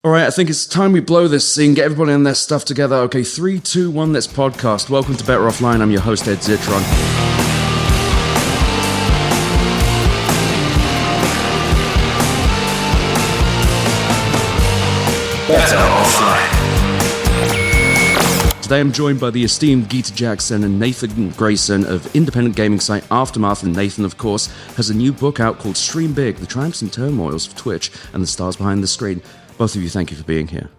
All right, I think it's time we blow this scene, get everybody in their stuff together. Okay, 3, 2, 1, let's podcast. Welcome to Better Offline. I'm your host, Ed Zitron. Better Offline. Today I'm joined by the esteemed Gita Jackson and Nathan Grayson of independent gaming site Aftermath. And Nathan, of course, has a new book out called Stream Big, The Triumphs and Turmoils of Twitch and the Stars Behind the Screen. Both of you, thank you for being here.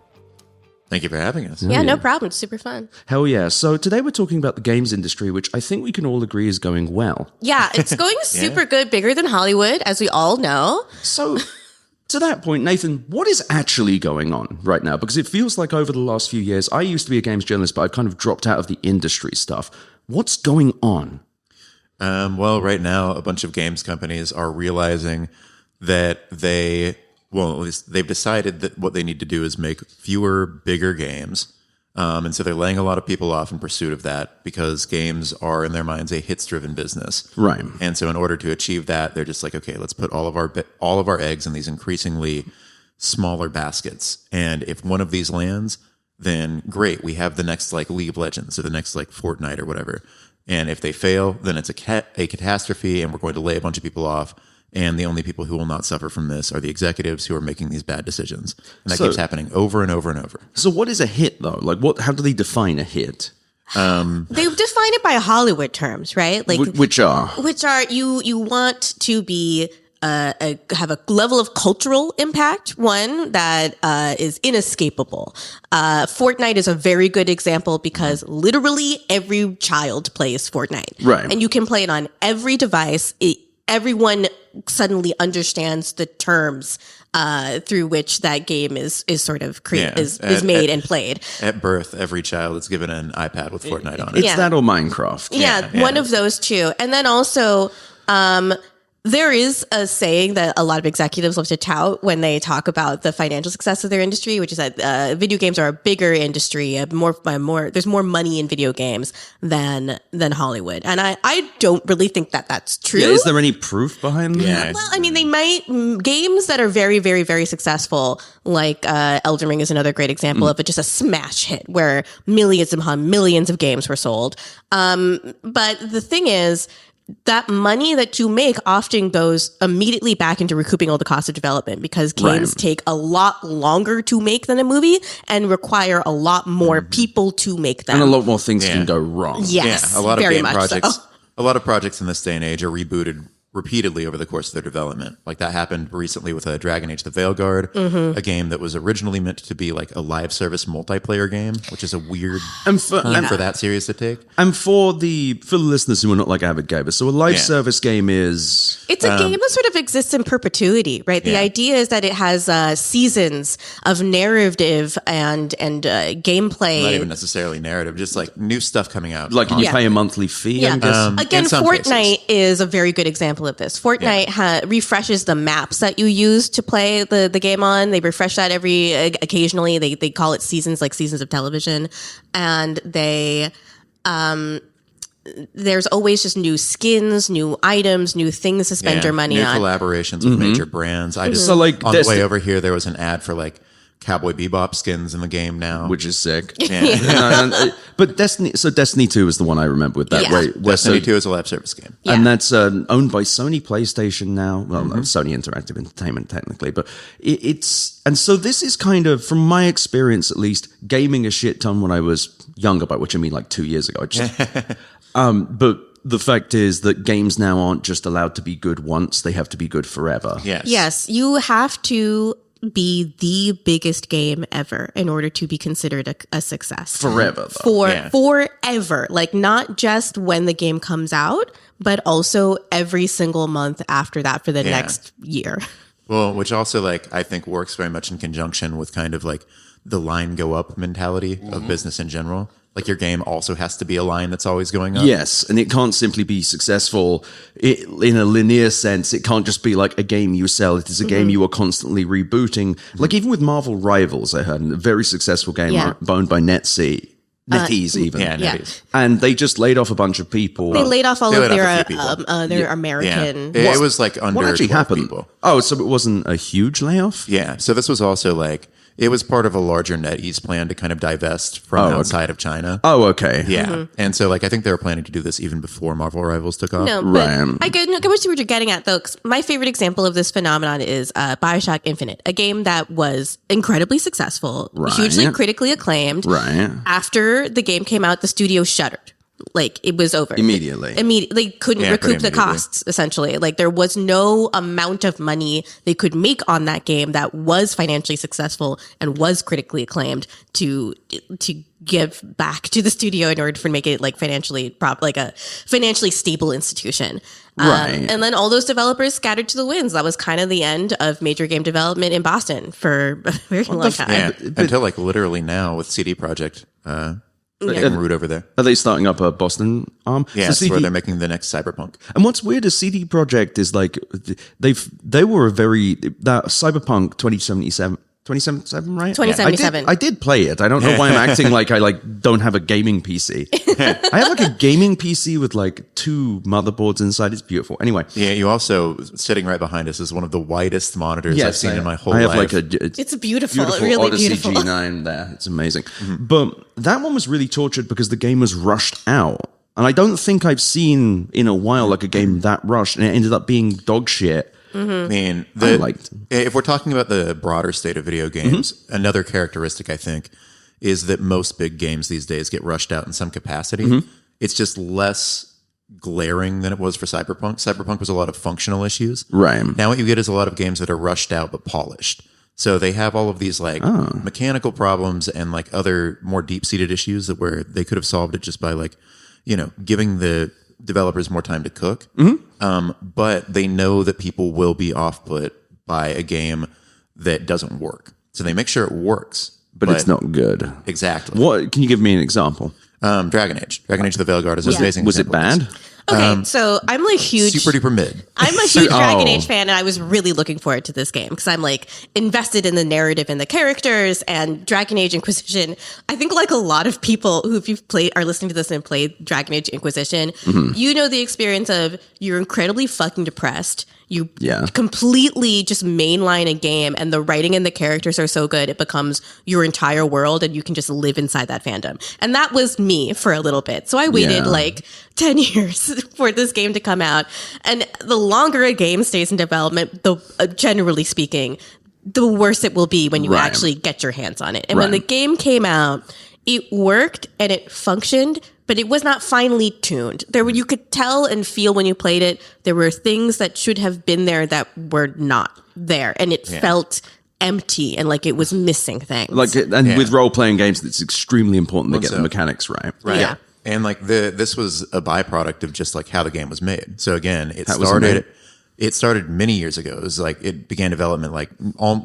Thank you for having us. Yeah, no problem. It's super fun. Hell yeah. So today we're talking about the games industry, which I think we can all agree is going well. Yeah, it's going super good, bigger than Hollywood, as we all know. So to that point, Nathan, what is actually going on right now? Because it feels like over the last few years, I used to be a games journalist, but I've kind of dropped out of the industry stuff. What's going on? Well, right now, a bunch of games companies are realizing that at least they've decided that what they need to do is make fewer, bigger games. And so they're laying a lot of people off in pursuit of that because games are, in their minds, a hits-driven business. Right. And so in order to achieve that, they're just like, okay, let's put all of our eggs in these increasingly smaller baskets. And if one of these lands, then great, we have the next like League of Legends or the next like Fortnite or whatever. And if they fail, then it's a catastrophe and we're going to lay a bunch of people off. And the only people who will not suffer from this are the executives who are making these bad decisions. And that keeps happening over and over and over. So what is a hit, though? Like, how do they define a hit? They define it by Hollywood terms, right? Like Which are you want to be have a level of cultural impact, one that is inescapable. Fortnite is a very good example because literally every child plays Fortnite. Right. And you can play it on every device. Everyone suddenly understands the terms through which that game is sort of is made and played. At birth, every child is given an iPad with Fortnite on it. It's that or Minecraft. Yeah, one of those two. And then also, there is a saying that a lot of executives love to tout when they talk about the financial success of their industry, which is that video games are a bigger industry, there's more money in video games than Hollywood. And I don't really think that that's true. Yeah, is there any proof behind that? Yeah. Well, I mean, they might, games that are very, very, very successful, like Elden Ring is another great example of just a smash hit where millions upon millions of games were sold. But the thing is, that money that you make often goes immediately back into recouping all the cost of development because games take a lot longer to make than a movie and require a lot more people to make them. And a lot more things can go wrong. Yes, a lot of very game much projects. so. A lot of projects in this day and age are rebooted repeatedly over the course of their development. Like that happened recently with Dragon Age: The Veilguard, a game that was originally meant to be like a live service multiplayer game, which is a weird time for that series to take. And for the listeners who are not like avid gamers, so a live service game is... It's a game that sort of exists in perpetuity, right? The idea is that it has seasons of narrative and gameplay. Not even necessarily narrative, just like new stuff coming out. Like you pay a monthly fee, I guess? Again, Fortnite is a very good example of this. Fortnite refreshes the maps that you use to play the game on. They refresh that occasionally. They call it seasons, like seasons of television. And there's always just new skins, new items, new things to spend your money on. New collaborations with major brands. On the way over here, there was an ad for like Cowboy Bebop skins in the game now, which is sick. But Destiny 2 is the one I remember with that. Where Destiny 2 is a live service game, and that's owned by Sony PlayStation now. Well, Sony Interactive Entertainment technically, but and so this is kind of, from my experience at least, gaming a shit ton when I was younger, by which I mean like 2 years ago. But the fact is that games now aren't just allowed to be good once; they have to be good forever. Yes, you have to be the biggest game ever in order to be considered a success. Forever, though. Forever. Like, not just when the game comes out, but also every single month after that for the next year. Well, which also, like, I think works very much in conjunction with kind of like the line go up mentality of business in general. Like, your game also has to be a line that's always going up. Yes, and it can't simply be successful in a linear sense. It can't just be like a game you sell. It is a game you are constantly rebooting. Like, even with Marvel Rivals, I heard, a very successful game owned by NetEase even. Yeah, NetEase. And they just laid off a bunch of people. They laid off all of their American... It was like under what actually 12 happened? people. Oh, so it wasn't a huge layoff? Yeah, so this was also like... It was part of a larger NetEase plan to kind of divest from outside of China. Oh, okay. Yeah. And so, like, I think they were planning to do this even before Marvel Rivals took off. No, but I get what you're getting at, though. 'Cause my favorite example of this phenomenon is Bioshock Infinite, a game that was incredibly successful, hugely critically acclaimed. Right. After the game came out, the studio shuttered. Like, it was over. Immediately. They couldn't recoup the costs, essentially. Like, there was no amount of money they could make on that game that was financially successful and was critically acclaimed to give back to the studio in order to make it like financially like a financially stable institution. Right. And then all those developers scattered to the winds. That was kind of the end of major game development in Boston for a very long time. Yeah, until like literally now with CD Projekt. Getting root over there. Are they starting up a Boston arm? Yeah, so where they're making the next Cyberpunk. And what's weird is CD Projekt is like they were a very that Cyberpunk 2077, right? 2077. I did play it. I don't know why I'm acting like I don't have a gaming PC. I have like a gaming PC with like 2 motherboards inside. It's beautiful. Anyway. Yeah, you also sitting right behind us is one of the widest monitors I've seen in my whole life. I have like it's beautiful. Really Odyssey beautiful. G9 there. It's amazing. But that one was really tortured because the game was rushed out. And I don't think I've seen in a while like a game that rushed and it ended up being dog shit. I mean, if we're talking about the broader state of video games, another characteristic I think is that most big games these days get rushed out in some capacity. It's just less glaring than it was for Cyberpunk. Cyberpunk was a lot of functional issues. Right. Now what you get is a lot of games that are rushed out but polished. So they have all of these like mechanical problems and like other more deep-seated issues that where they could have solved it just by like, giving the developers more time to cook. But they know that people will be off-put by a game that doesn't work. So they make sure it works. But it's not good. Exactly. What? Can you give me an example? Dragon Age. Dragon Age the Veilguard is an amazing Was it example of bad? this. Okay, so I'm like huge. Super duper mid. I'm a huge Dragon Age fan, and I was really looking forward to this game because I'm like invested in the narrative and the characters and Dragon Age Inquisition. I think like a lot of people who, if you've played, are listening to this and played Dragon Age Inquisition, you know the experience of you're incredibly fucking depressed. You completely just mainline a game and the writing and the characters are so good, it becomes your entire world and you can just live inside that fandom. And that was me for a little bit. So I waited like 10 years for this game to come out. And the longer a game stays in development, generally speaking, the worse it will be when you actually get your hands on it. And when the game came out, it worked and it functioned, but it was not finely tuned. You could tell and feel when you played it, there were things that should have been there that were not there. And it felt empty and like it was missing things. With role-playing games, it's extremely important to get the mechanics right. Yeah. And like this was a byproduct of just like how the game was made. So again, it started many years ago. It was like it began development like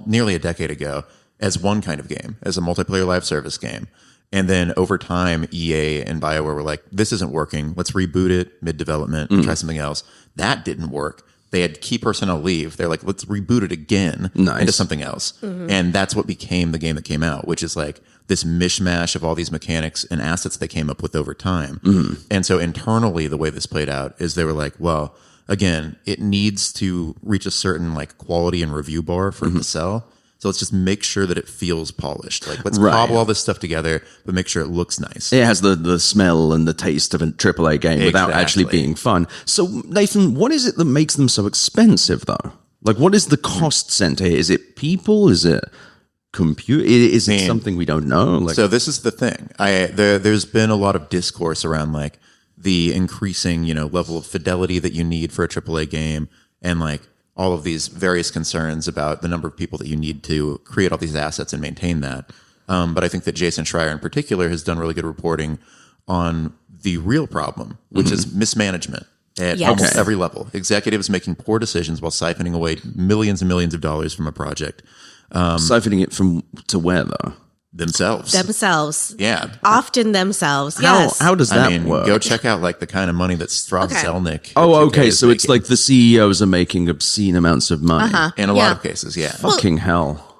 nearly a decade ago as one kind of game, as a multiplayer live service game. And then over time, EA and BioWare were like, this isn't working. Let's reboot it mid-development and try something else. That didn't work. They had key personnel leave. They're like, let's reboot it again into something else. And that's what became the game that came out, which is like this mishmash of all these mechanics and assets they came up with over time. And so internally, the way this played out is they were like, well, again, it needs to reach a certain like quality and review bar for it to sell. So let's just make sure that it feels polished. Like, let's cobble all this stuff together, but make sure it looks nice. It has the smell and the taste of a AAA game without actually being fun. So, Nathan, what is it that makes them so expensive, though? Like, what is the cost center here? Is it people? Is it computer? Is it something we don't know? Like, so this is the thing. There's been a lot of discourse around, like, the increasing, level of fidelity that you need for a AAA game and, like, all of these various concerns about the number of people that you need to create all these assets and maintain that. But I think that Jason Schreier in particular has done really good reporting on the real problem, which is mismanagement at almost every level. Executives making poor decisions while siphoning away millions and millions of dollars from a project. Siphoning it to where, though? Themselves. Yeah. Often themselves. How does that work? Go check out like the kind of money that Strauss Zelnick. Oh, okay. So it's like the CEOs are making obscene amounts of money. In a lot of cases, Fucking hell.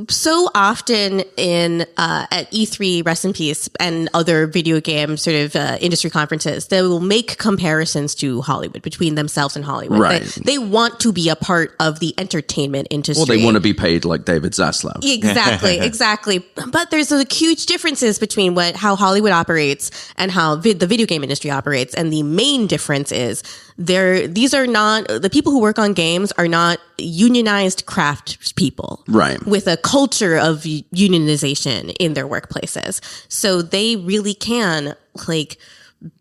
so often at E3, rest in peace, and other video game sort of industry conferences, they will make comparisons to Hollywood, between themselves and Hollywood. Right. They want to be a part of the entertainment industry. Or they want to be paid like David Zaslav. Exactly. But there's huge differences between how Hollywood operates and how the video game industry operates. And the main difference is these are not, the people who work on games are not unionized craft people. Right. With a culture of unionization in their workplaces. So they really can,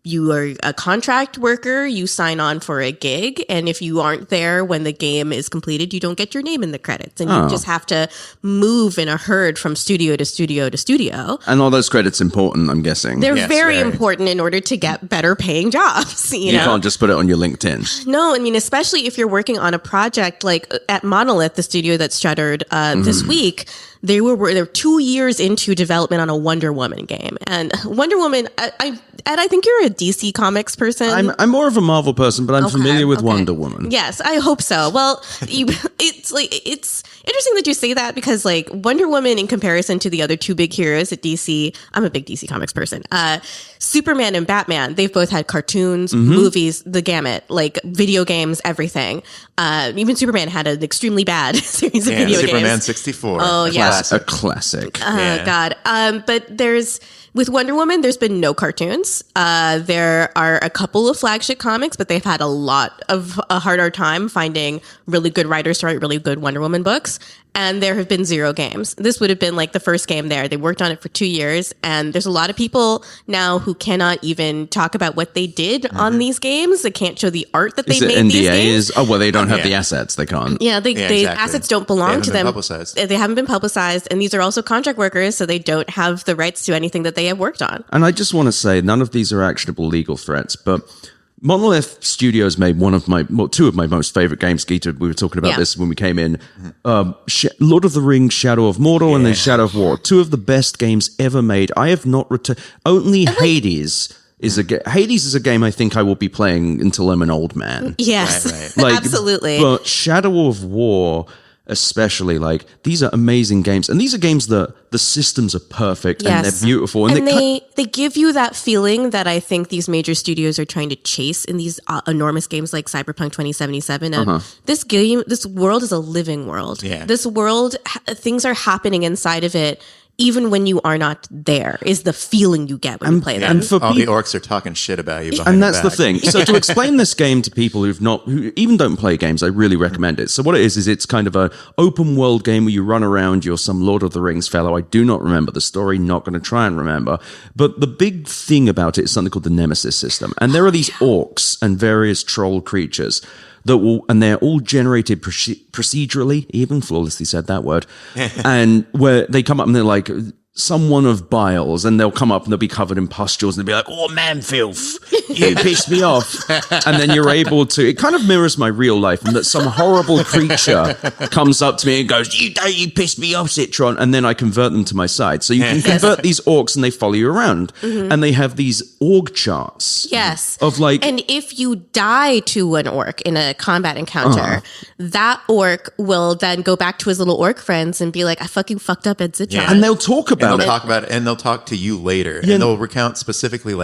you are a contract worker, you sign on for a gig, and if you aren't there when the game is completed, you don't get your name in the credits. And you just have to move in a herd from studio to studio to studio. And all those credits important, I'm guessing. They're very important in order to get better paying jobs. You know? Can't just put it on your LinkedIn. No, I mean, especially if you're working on a project like at Monolith, the studio that shuttered this week. They were 2 years into development on a Wonder Woman game, and Wonder Woman. I think you're a DC Comics person. I'm more of a Marvel person, but I'm familiar with Wonder Woman. Yes, I hope so. Well, it's interesting that you say that, because Wonder Woman, in comparison to the other two big heroes at DC, I'm a big DC Comics person. Superman and Batman, they've both had cartoons, movies, the gamut, video games, everything. Even Superman had an extremely bad series of video Superman games. 64. Oh, yeah. A classic. God. But with Wonder Woman, there's been no cartoons. There are a couple of flagship comics, but they've had a harder time finding really good writers to write really good Wonder Woman books. And there have been 0 games. This would have been the first game there. They worked on it for 2 years. And there's a lot of people now who cannot even talk about what they did on these games. They can't show the art that they made NDA these games. Oh, well, they don't have the assets. They can't. Yeah, exactly. Assets don't belong to them. They haven't been publicized. And these are also contract workers, so they don't have the rights to anything that they have worked on. And I just want to say, none of these are actionable legal threats, but Monolith Studios made two of my most favorite games. Gita, we were talking about this when we came in. Lord of the Rings, Shadow of Mordor, and then Shadow of War. 2 of the best games ever made. I have not returned. Only Hades is a game I think I will be playing until I'm an old man. Yes, Right. absolutely. But Shadow of War, especially, these are amazing games, and these are games that the systems are perfect and they're beautiful, and they give you that feeling that I think these major studios are trying to chase in these enormous games like Cyberpunk 2077. And this world is a living world. Yeah. This world, things are happening inside of it. Even when you are not there, is the feeling you get when you play them. And for the orcs are talking shit about you behind and your that's back. the thing. So to explain this game to people who even don't play games, I really recommend it. So what it is it's kind of a open world game where you run around, you're some Lord of the Rings fellow. I do not remember the story, not going to try and remember. But the big thing about it is something called the Nemesis system. And there are these orcs and various troll creatures and they're all generated procedurally, even flawlessly said that word, and where they come up and they're like, someone of biles, and they'll come up and they'll be covered in pustules and they'll be like, oh, man filth, you pissed me off. And then you're able to, it kind of mirrors my real life, and that some horrible creature comes up to me and goes, you pissed me off, Zitron, and then I convert them to my side. So you can convert these orcs and they follow you around, and they have these org charts. Yes. And if you die to an orc in a combat encounter, that orc will then go back to his little orc friends and be like, I fucking fucked up at Zitron. And they'll talk about They'll talk about it, and they'll talk to you later, and they'll recount specifically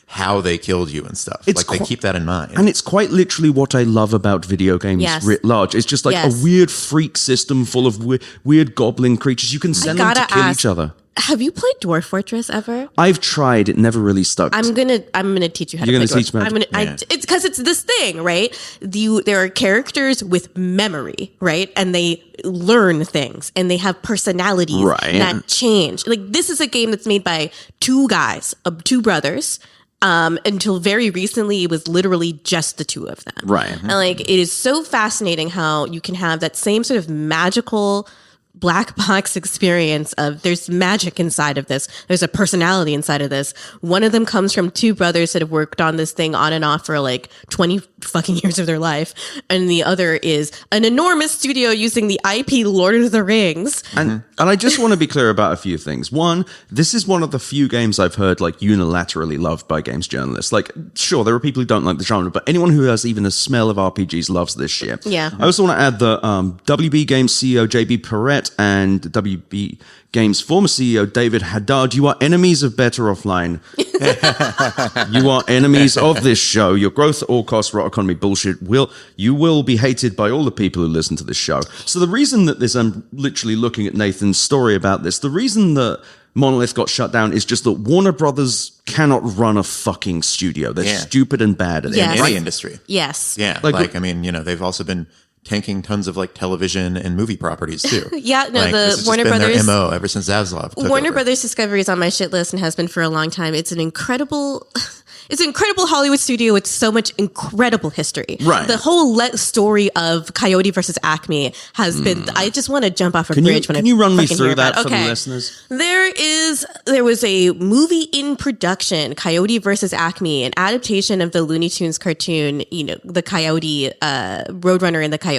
how they killed you and stuff. They keep that in mind. And it's quite literally what I love about video games writ large. It's just a weird freak system full of weird goblin creatures. You can send them to kill each other. Have you played Dwarf Fortress ever? I've tried. It never really stuck. I'm gonna teach you how to play Dwarf. It's because it's this thing, right? There are characters with memory, right? And they learn things and they have personalities that change. This is a game that's made by 2 guys, 2 brothers. Until very recently, it was literally just the 2 of them. Right. And it is so fascinating how you can have that same sort of magical black box experience of there's magic inside of this. There's a personality inside of this. One of them comes from 2 brothers that have worked on this thing on and off for 20 fucking years of their life. And the other is an enormous studio using the IP Lord of the Rings. And I just want to be clear about a few things. One, this is one of the few games I've heard unilaterally loved by games journalists. Sure, there are people who don't like the genre, but anyone who has even a smell of RPGs loves this shit. Yeah. I also want to add that WB Games CEO JB Perrett Brett and WB Games former CEO David Haddad. You are enemies of Better Offline. You are enemies of this show. Your growth at all costs, rot economy bullshit. You will be hated by all the people who listen to this show. So the reason that I'm literally looking at Nathan's story about this, the reason that Monolith got shut down is just that Warner Brothers cannot run a fucking studio. They're stupid and bad at Yes. In any industry. Yes. Yeah. Like, I mean, they've also been tanking tons of like television and movie properties too. Yeah, no, like, this the has Warner just been Brothers their MO ever since Zaslav took Warner over. Brothers Discovery is on my shit list and has been for a long time. It's an incredible Hollywood studio with so much incredible history. Right. The whole story of Coyote versus Acme has been. I just want to jump off a bridge. Can you run me fucking through hear about that it. for the Okay. listeners? There was a movie in production, Coyote versus Acme, an adaptation of the Looney Tunes cartoon, the Coyote, Roadrunner and the Coyote.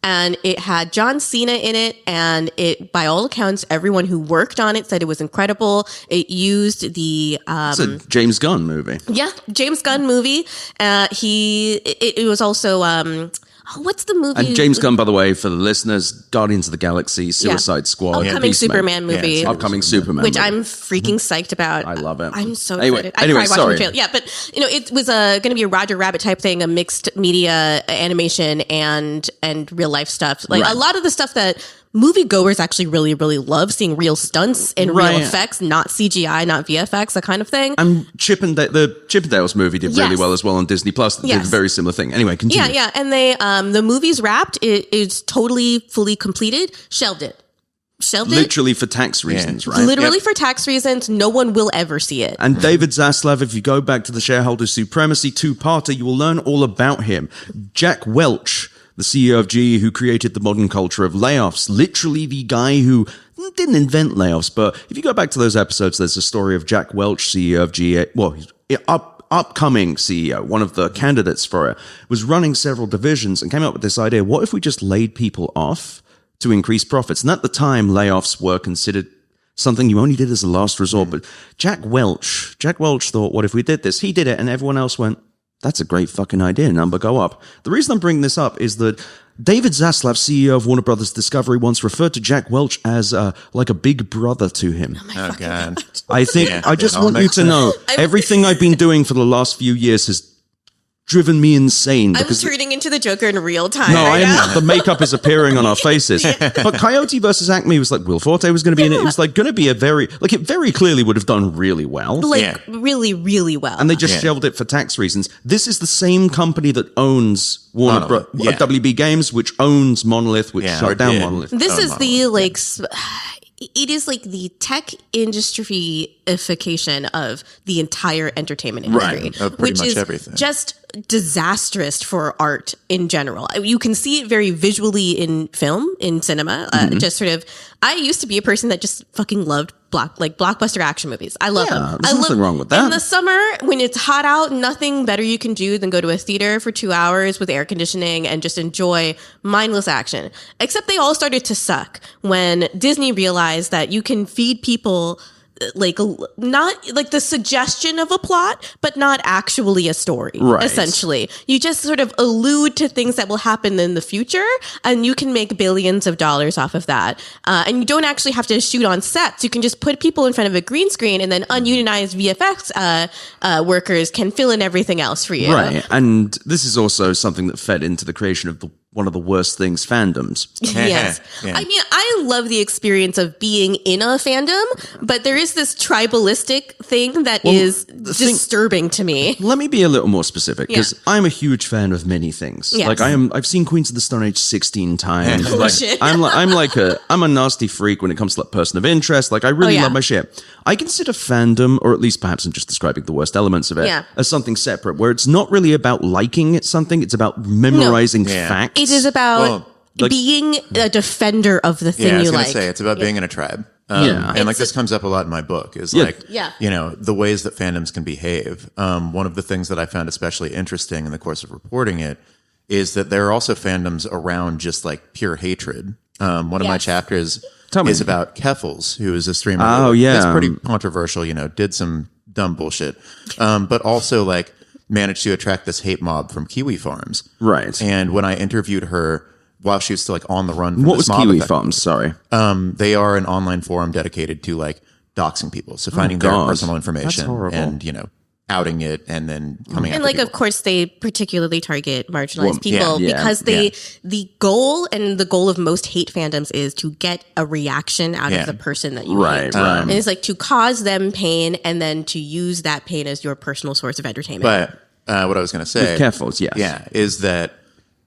And it had John Cena in it, and it, by all accounts, everyone who worked on it said it was incredible. It used the It's a James Gunn movie. yeah, James Gunn movie. It was also what's the movie? And James Gunn, by the way, for the listeners, Guardians of the Galaxy, Suicide Squad, upcoming Beastman. Superman movie. Yeah, Upcoming Superman, which movie. I'm freaking psyched about. I love it. I'm so Anyway, excited. I cried watching sorry. the trailer. Yeah, but it was going to be a Roger Rabbit type thing, a mixed media animation and real life stuff. Like Right. a lot of the stuff that moviegoers actually really, really love, seeing real stunts and real Right. effects, not CGI, not VFX, that kind of thing. And the Chippendales movie did really Yes. well as well on Disney Plus. Did a Yes. very similar thing. Anyway, continue. Yeah. And they, the movie's wrapped. It's totally, fully completed. Shelved it. Literally for tax reasons, right? Literally for tax reasons. No one will ever see it. And David Zaslav, if you go back to the Shareholder Supremacy two-parter, you will learn all about him. Jack Welch, the CEO of GE, who created the modern culture of layoffs, literally the guy who didn't invent layoffs, but if you go back to those episodes, there's a story of Jack Welch, CEO of GE, well, he's upcoming CEO, one of the candidates for it, was running several divisions and came up with this idea, what if we just laid people off to increase profits? And at the time, layoffs were considered something you only did as a last resort, but Jack Welch thought, what if we did this? He did it, and everyone else went, that's a great fucking idea. Number go up. The reason I'm bringing this up is that David Zaslav, CEO of Warner Brothers Discovery, once referred to Jack Welch as like a big brother to him. Oh, God. I think Yeah, I just it all want you makes to know everything I've been doing for the last few years has driven me insane. I'm Because turning into the Joker in real time. no, right now. the makeup is appearing on our faces. But Coyote versus Acme was like Will Forte was going to be in it. It was like going to be it very clearly would have done really well. Really, really well. And they just shelved it for tax reasons. This is the same company that owns WB Games, which owns Monolith, which shut down Monolith. This is it is like the tech industry-ification of the entire entertainment industry, Right. Of pretty which much is everything. just disastrous for art in general. You can see it very visually in film, in cinema. Just sort of, I used to be a person that just fucking loved blockbuster action movies. I love them. There's nothing wrong with that. In the summer, when it's hot out, nothing better you can do than go to a theater for 2 hours with air conditioning and just enjoy mindless action. Except they all started to suck when Disney realized that you can feed people not like the suggestion of a plot, but not actually a story. Right. Essentially, you just sort of allude to things that will happen in the future, and you can make billions of dollars off of that. And you don't actually have to shoot on sets. You can just put people in front of a green screen, and then ununionized VFX workers can fill in everything else for you. Right. And this is also something that fed into the creation of one of the worst things, fandoms. Yes. Yeah. I mean, I love the experience of being in a fandom, but there is this tribalistic thing that is disturbing to me. Let me be a little more specific, because I'm a huge fan of many things. Yes. Like I've seen Queens of the Stone Age 16 times. Bullshit. I'm a nasty freak when it comes to like person of interest. Like I really love my shit. I consider fandom, or at least perhaps I'm just describing the worst elements of it, as something separate, where it's not really about liking something, it's about memorizing facts. It is about being a defender of the thing I was you gonna like. say it's about being in a tribe. Yeah. And like this comes up a lot in my book is the ways that fandoms can behave. One of the things that I found especially interesting in the course of reporting it is that there are also fandoms around just like pure hatred. One of my chapters is about Keffels, who is a streamer. Oh, yeah. That's pretty controversial, did some dumb bullshit. But also like managed to attract this hate mob from kiwi farms. Right. And when I interviewed her, while she was still like on the run. From What was this mob Kiwi effect. Farms? Sorry. They are an online forum dedicated to like doxing people, so finding their God. personal That's information horrible. and outing it and then coming And after like, people. of course, they particularly target marginalized people yeah, because the goal and the goal of most hate fandoms is to get a reaction out Yeah. of the person that you Right, hate. right. And it's like to cause them pain and then to use that pain as your personal source of entertainment. But what I was going to say, With careful, yes. yeah, is that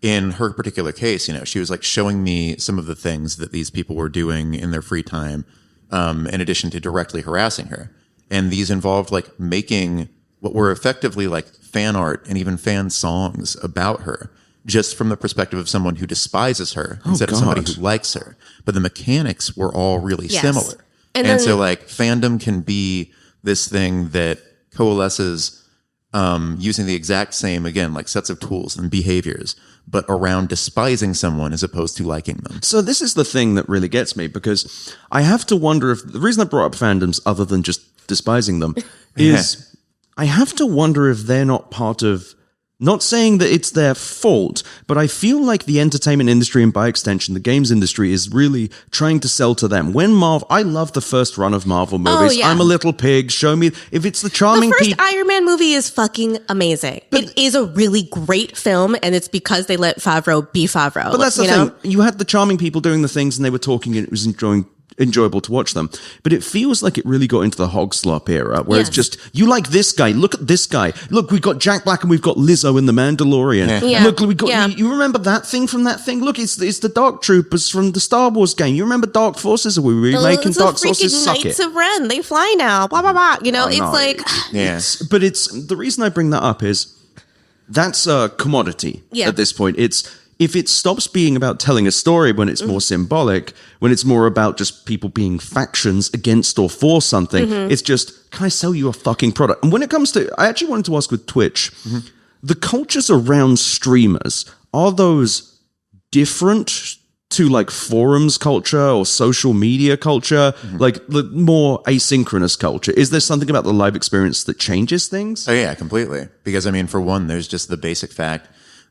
in her particular case, she was like showing me some of the things that these people were doing in their free time, in addition to directly harassing her. And these involved like making what were effectively like fan art and even fan songs about her, just from the perspective of someone who despises her instead of somebody God. who likes her. But the mechanics were all really Yes. similar. And And then- so like fandom can be this thing that coalesces using the exact same, again, like sets of tools and behaviors, but around despising someone as opposed to liking them. So this is the thing that really gets me, because I have to wonder if the reason I brought up fandoms, other than just despising them, is I have to wonder if they're not part of, not saying that it's their fault, but I feel like the entertainment industry and by extension the games industry is really trying to sell to them. When I love the first run of Marvel movies. yeah. I'm a little pig. Show me if it's the the charming first people. Iron Man movie is fucking amazing. It is a really great film, and it's because they let Favreau be Favreau. But that's the thing. You had the charming people doing the things and they were talking and it was enjoyable to watch them. But it feels like it really got into the hog slop era where it's Yes. just, you like this guy, look at this guy. Look, we've got Jack Black and we've got Lizzo in The Mandalorian. Yeah. Look, we got, Yeah. you remember that thing from that thing? Look, it's the Dark Troopers from the Star Wars game. You remember Dark Forces? Are we remaking It's the Dark Forces? freaking Suck Knights it. of Ren. They fly now. Blah blah blah. It's no. like Yeah. But it's the reason I bring that up is that's a commodity Yeah. at this point. It's if it stops being about telling a story when it's more symbolic, when it's more about just people being factions against or for something, it's just, can I sell you a fucking product? And when it comes to, I actually wanted to ask with Twitch, the cultures around streamers, are those different to like forums culture or social media culture, like the more asynchronous culture? Is there something about the live experience that changes things? Oh yeah, completely. Because I mean, for one, there's just the basic fact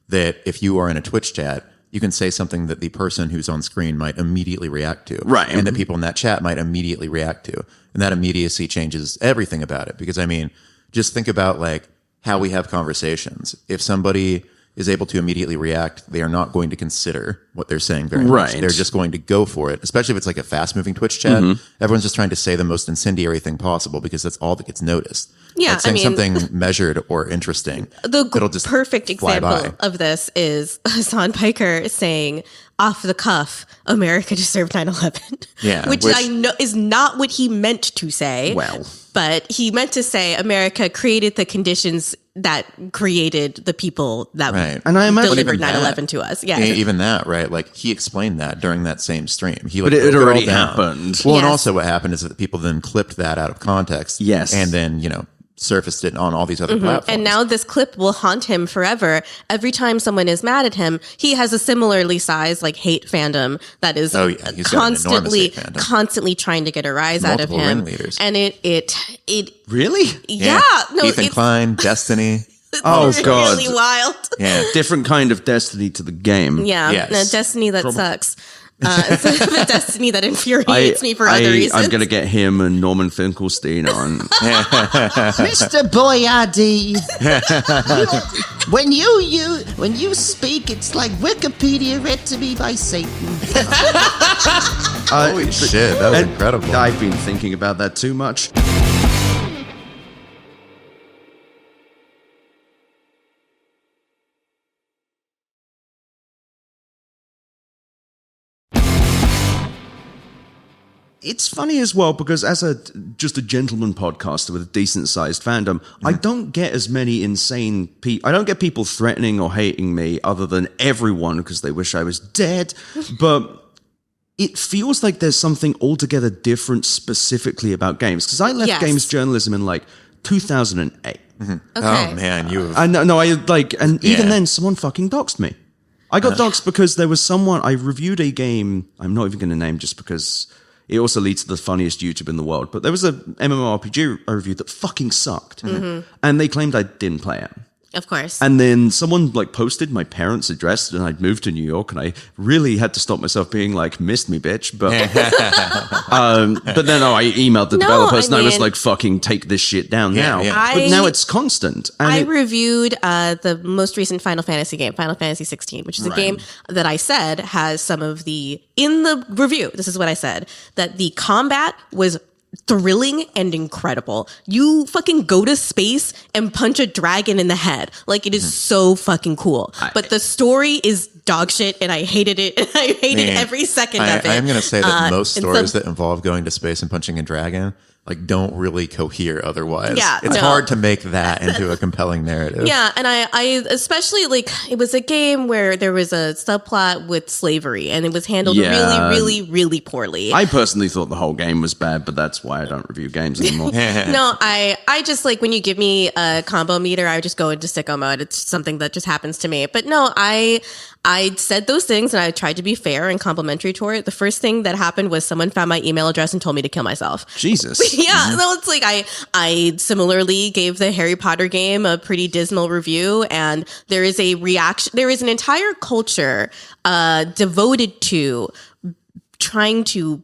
that if you are in a Twitch chat, you can say something that the person who's on screen might immediately react to. Right. And that people in that chat might immediately react to. And that immediacy changes everything about it. Because I mean, just think about like how we have conversations. If somebody is able to immediately react, they are not going to consider what they're saying very much. Right. They're just going to go for it, especially if it's like a fast-moving Twitch chat. Everyone's just trying to say the most incendiary thing possible because that's all that gets noticed. Yeah, Like saying I mean- something measured or interesting. the it'll just perfect fly example by. of this is Hassan Piker saying off the cuff, America deserved 9/11. Yeah, which which- I know is not what he meant to say. Well. But he meant to say America created the conditions that created the people that Right. And I imagine delivered even 9/11 that- to us. Yeah. Even that, right? Like he explained that during that same stream. He like But it had broke all already down. happened. Well, and Yes. also what happened is that people then clipped that out of context. Yes. And then, surfaced it on all these other platforms. And now this clip will haunt him forever. Every time someone is mad at him, he has a similarly sized like hate fandom that is Oh, yeah. He's got an enormous hate fandom. constantly trying to get a rise out of Multiple him. ringleaders. And it Really? yeah, no, Ethan it's Klein, Destiny. Oh, really God. wild. Yeah. Different kind of destiny to the game. Yeah, Yes. no, destiny that sucks. Instead of a destiny that infuriates me for other reasons. I'm going to get him and Norman Finkelstein on. Mr. Boyardee, when you speak, it's like Wikipedia read to me by Satan. Holy shit. That was And incredible. I've been thinking about that too much. It's funny as well because as just a gentleman podcaster with a decent sized fandom, I don't get as many insane people. I don't get people threatening or hating me other than everyone because they wish I was dead. But it feels like there's something altogether different specifically about games because I left Yes. games journalism in like 2008. Okay. Oh, man. You have. I know, no, I like, and even Yeah. then, someone fucking doxed me. I got doxed because there was someone, I reviewed a game, I'm not even going to name just because it also leads to the funniest YouTube in the world, but there was a MMORPG I reviewed that fucking sucked. And they claimed I didn't play it. Of course. And then someone like posted my parents' address, and I'd moved to New York, and I really had to stop myself being like, "Missed me, bitch." But but then I emailed the developers, and I was like, "Fucking take this shit down now." yeah. But now it's constant. And I reviewed the most recent Final Fantasy game, Final Fantasy 16, which is a game that I said has some of the, in the review, this is what I said, that the combat was thrilling and incredible. You fucking go to space and punch a dragon in the head. Like, it is so fucking cool. But the story is dog shit, and I hated it. And I hated every second of it. I'm going to say that most stories that involve going to space and punching a dragon like don't really cohere otherwise. Yeah, it's hard to make that into a compelling narrative. Yeah, and I especially, like, it was a game where there was a subplot with slavery, and it was handled really, really poorly. I personally thought the whole game was bad, but that's why I don't review games anymore. No, I just, like, when you give me a combo meter, I just go into sicko mode. It's something that just happens to me. But no, I said those things, and I tried to be fair and complimentary toward it. The first thing that happened was someone found my email address and told me to kill myself. Jesus. Yeah, no, it's like I similarly gave the Harry Potter game a pretty dismal review, and there is a reaction. There is an entire culture devoted to trying to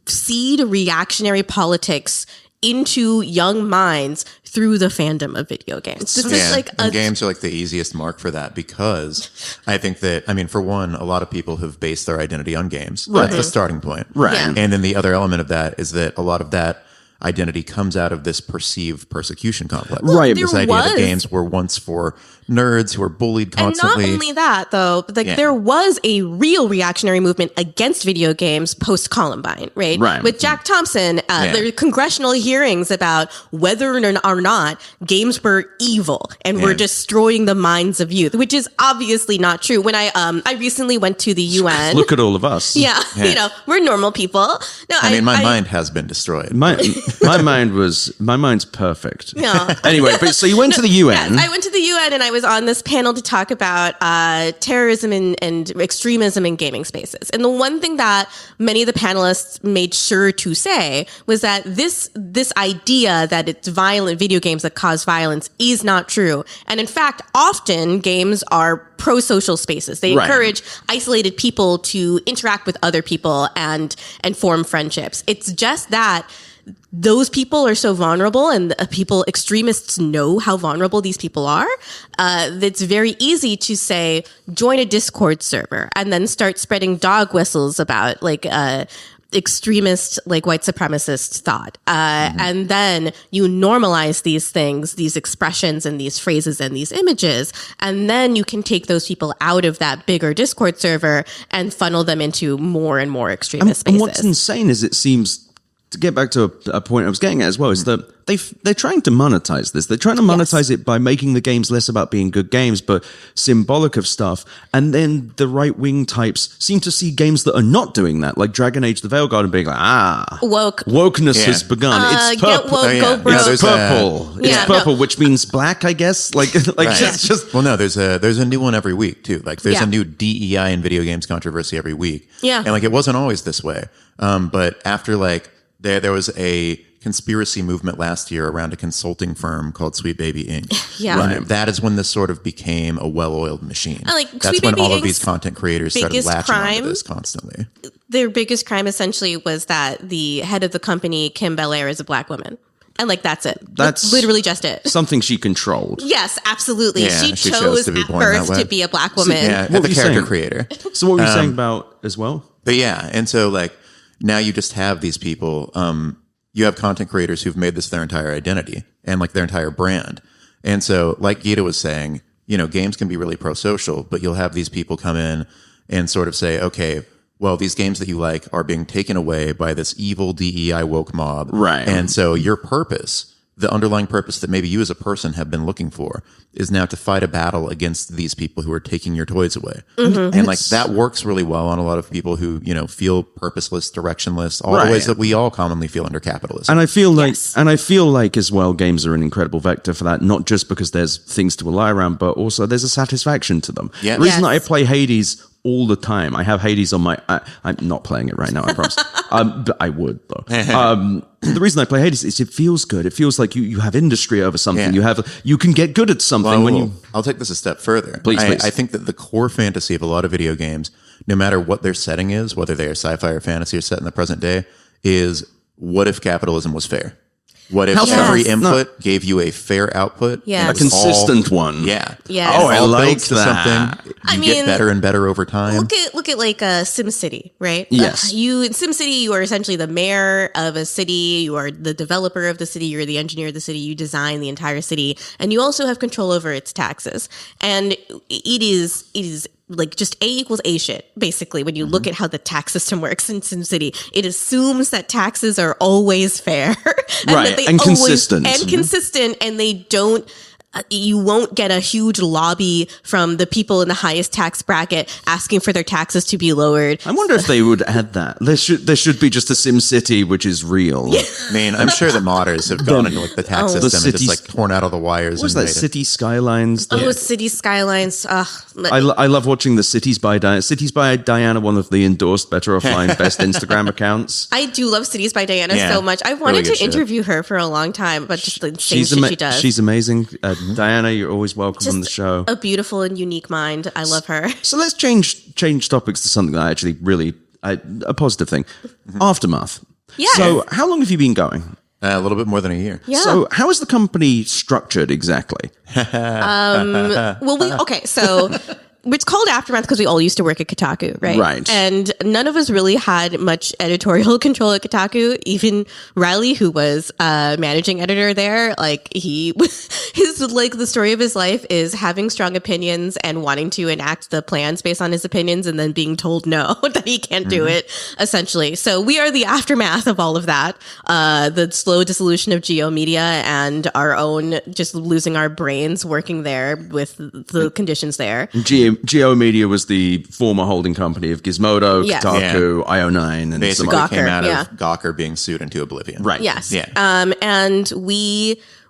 seed reactionary politics into young minds through the fandom of video games. This is like and games are like the easiest mark for that, because I think that, I mean, for one, a lot of people have based their identity on games. Right. That's the starting point. Right. Yeah. And then the other element of that is that a lot of that identity comes out of this perceived persecution complex. Right. This idea that games were once for nerds who were bullied constantly. And not only that, though, but like there was a real reactionary movement against video games post Columbine, right? Right. With Jack Thompson, there were congressional hearings about whether or not games were evil and were destroying the minds of youth, which is obviously not true. When I recently went to the UN. Look at all of us. Yeah, you know, we're normal people. No, I mean, my mind has been destroyed. My mind's perfect. No. Anyway, but so you went to the UN. Yes, I went to the UN, and I was on this panel to talk about terrorism and extremism in gaming spaces. And the one thing that many of the panelists made sure to say was that this idea that it's violent video games that cause violence is not true. And in fact, often games are pro-social spaces. They encourage isolated people to interact with other people and form friendships. It's just that those people are so vulnerable, and extremists know how vulnerable these people are. It's very easy to say, join a Discord server and then start spreading dog whistles about like extremist, like white supremacist thought. And then you normalize these things, these expressions and these phrases and these images. And then you can take those people out of that bigger Discord server and funnel them into more and more extremist spaces. And what's insane is it seems, to get back to a point I was getting at as well, is that they're trying to monetize this. They're trying to monetize it by making the games less about being good games, but symbolic of stuff. And then the right-wing types seem to see games that are not doing that, like Dragon Age the Veilguard, and being like, wokeness has begun. It's purple. Get woke, go broke. It's purple. It's purple, which means black, I guess. Just well, no, there's a new one every week too. Like there's a new DEI in video games controversy every week. Yeah. And like it wasn't always this way. But after like there was a conspiracy movement last year around a consulting firm called Sweet Baby Inc. Yeah. And that is when this sort of became a well-oiled machine. Like, that's Sweet when Baby all of Inc.'s these content creators started latching onto this constantly. Their biggest crime essentially was that the head of the company, Kim Belair, is a black woman. And like, that's it. That's literally just it. Something she controlled. Yes, absolutely. Yeah, she chose to be at born that birth way. to be a black woman. Yeah, What the were you character saying? creator. So what were you saying about as well? But yeah, and so like now you just have these people, you have content creators who've made this their entire identity and like their entire brand. And so like Gita was saying, you know, games can be really pro-social, but you'll have these people come in and sort of say, okay, well, these games that you like are being taken away by this evil DEI woke mob. Right. And so your purpose, the underlying purpose that maybe you as a person have been looking for, is now to fight a battle against these people who are taking your toys away. Mm-hmm. And like that works really well on a lot of people who, you know, feel purposeless, directionless, all the ways that we all commonly feel under capitalism. And I feel like as well, games are an incredible vector for that, not just because there's things to rely around, but also there's a satisfaction to them. Yeah. The reason that I play Hades all the time. I have Hades on my. I'm not playing it right now, I promise. But I would though. The reason I play Hades is it feels good. It feels like you have industry over something. Yeah. You can get good at something when you. I'll take this a step further. Please. I think that the core fantasy of a lot of video games, no matter what their setting is, whether they are sci-fi or fantasy or set in the present day, is what if capitalism was fair? What if every input gave you a fair output? Yeah. A consistent one. Yeah. Yeah. Oh, I All like builds to that. something. You get better and better over time. Look at like SimCity, right? Yes. You in SimCity, you are essentially the mayor of a city. You are the developer of the city. You're the engineer of the city. You design the entire city, and you also have control over its taxes. And it is like just A equals A shit, basically, when you look at how the tax system works in SimCity. It assumes that taxes are always fair. Right, that and consistent. And consistent, and they don't... you won't get a huge lobby from the people in the highest tax bracket asking for their taxes to be lowered. I wonder if they would add that. There should be just a SimCity which is real. I mean, I'm sure the modders have gone into like the tax system and just like torn out all the wires. What was and that? made it. City Skylines? City Skylines. I love watching the Cities by Diana. Cities by Diana, one of the endorsed Better Offline best Instagram accounts. I do love Cities by Diana Yeah. so much. I've wanted Really good to shit. interview her for a long time, but just the insane shit she does. She's amazing. Diana, you're always welcome on the show. A beautiful and unique mind. I love her. So let's change topics to something that I actually really a positive thing. Aftermath. Yeah. So how long have you been going? A little bit more than a year. Yeah. So how is the company structured exactly? So it's called Aftermath because we all used to work at Kotaku, right? Right. And none of us really had much editorial control at Kotaku. Even Riley, who was managing editor there, like the story of his life is having strong opinions and wanting to enact the plans based on his opinions and then being told no, that he can't do it, essentially. So we are the aftermath of all of that. The slow dissolution of Geo Media and our own just losing our brains working there with the conditions there. Geo Media was the former holding company of Gizmodo, Yes. Kotaku, IO9, and Basically some Gawker, came out yeah. of Gawker being sued into oblivion. Right. Yes. Yeah. And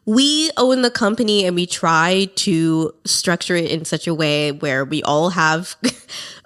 we own the company and we try to structure it in such a way where we all have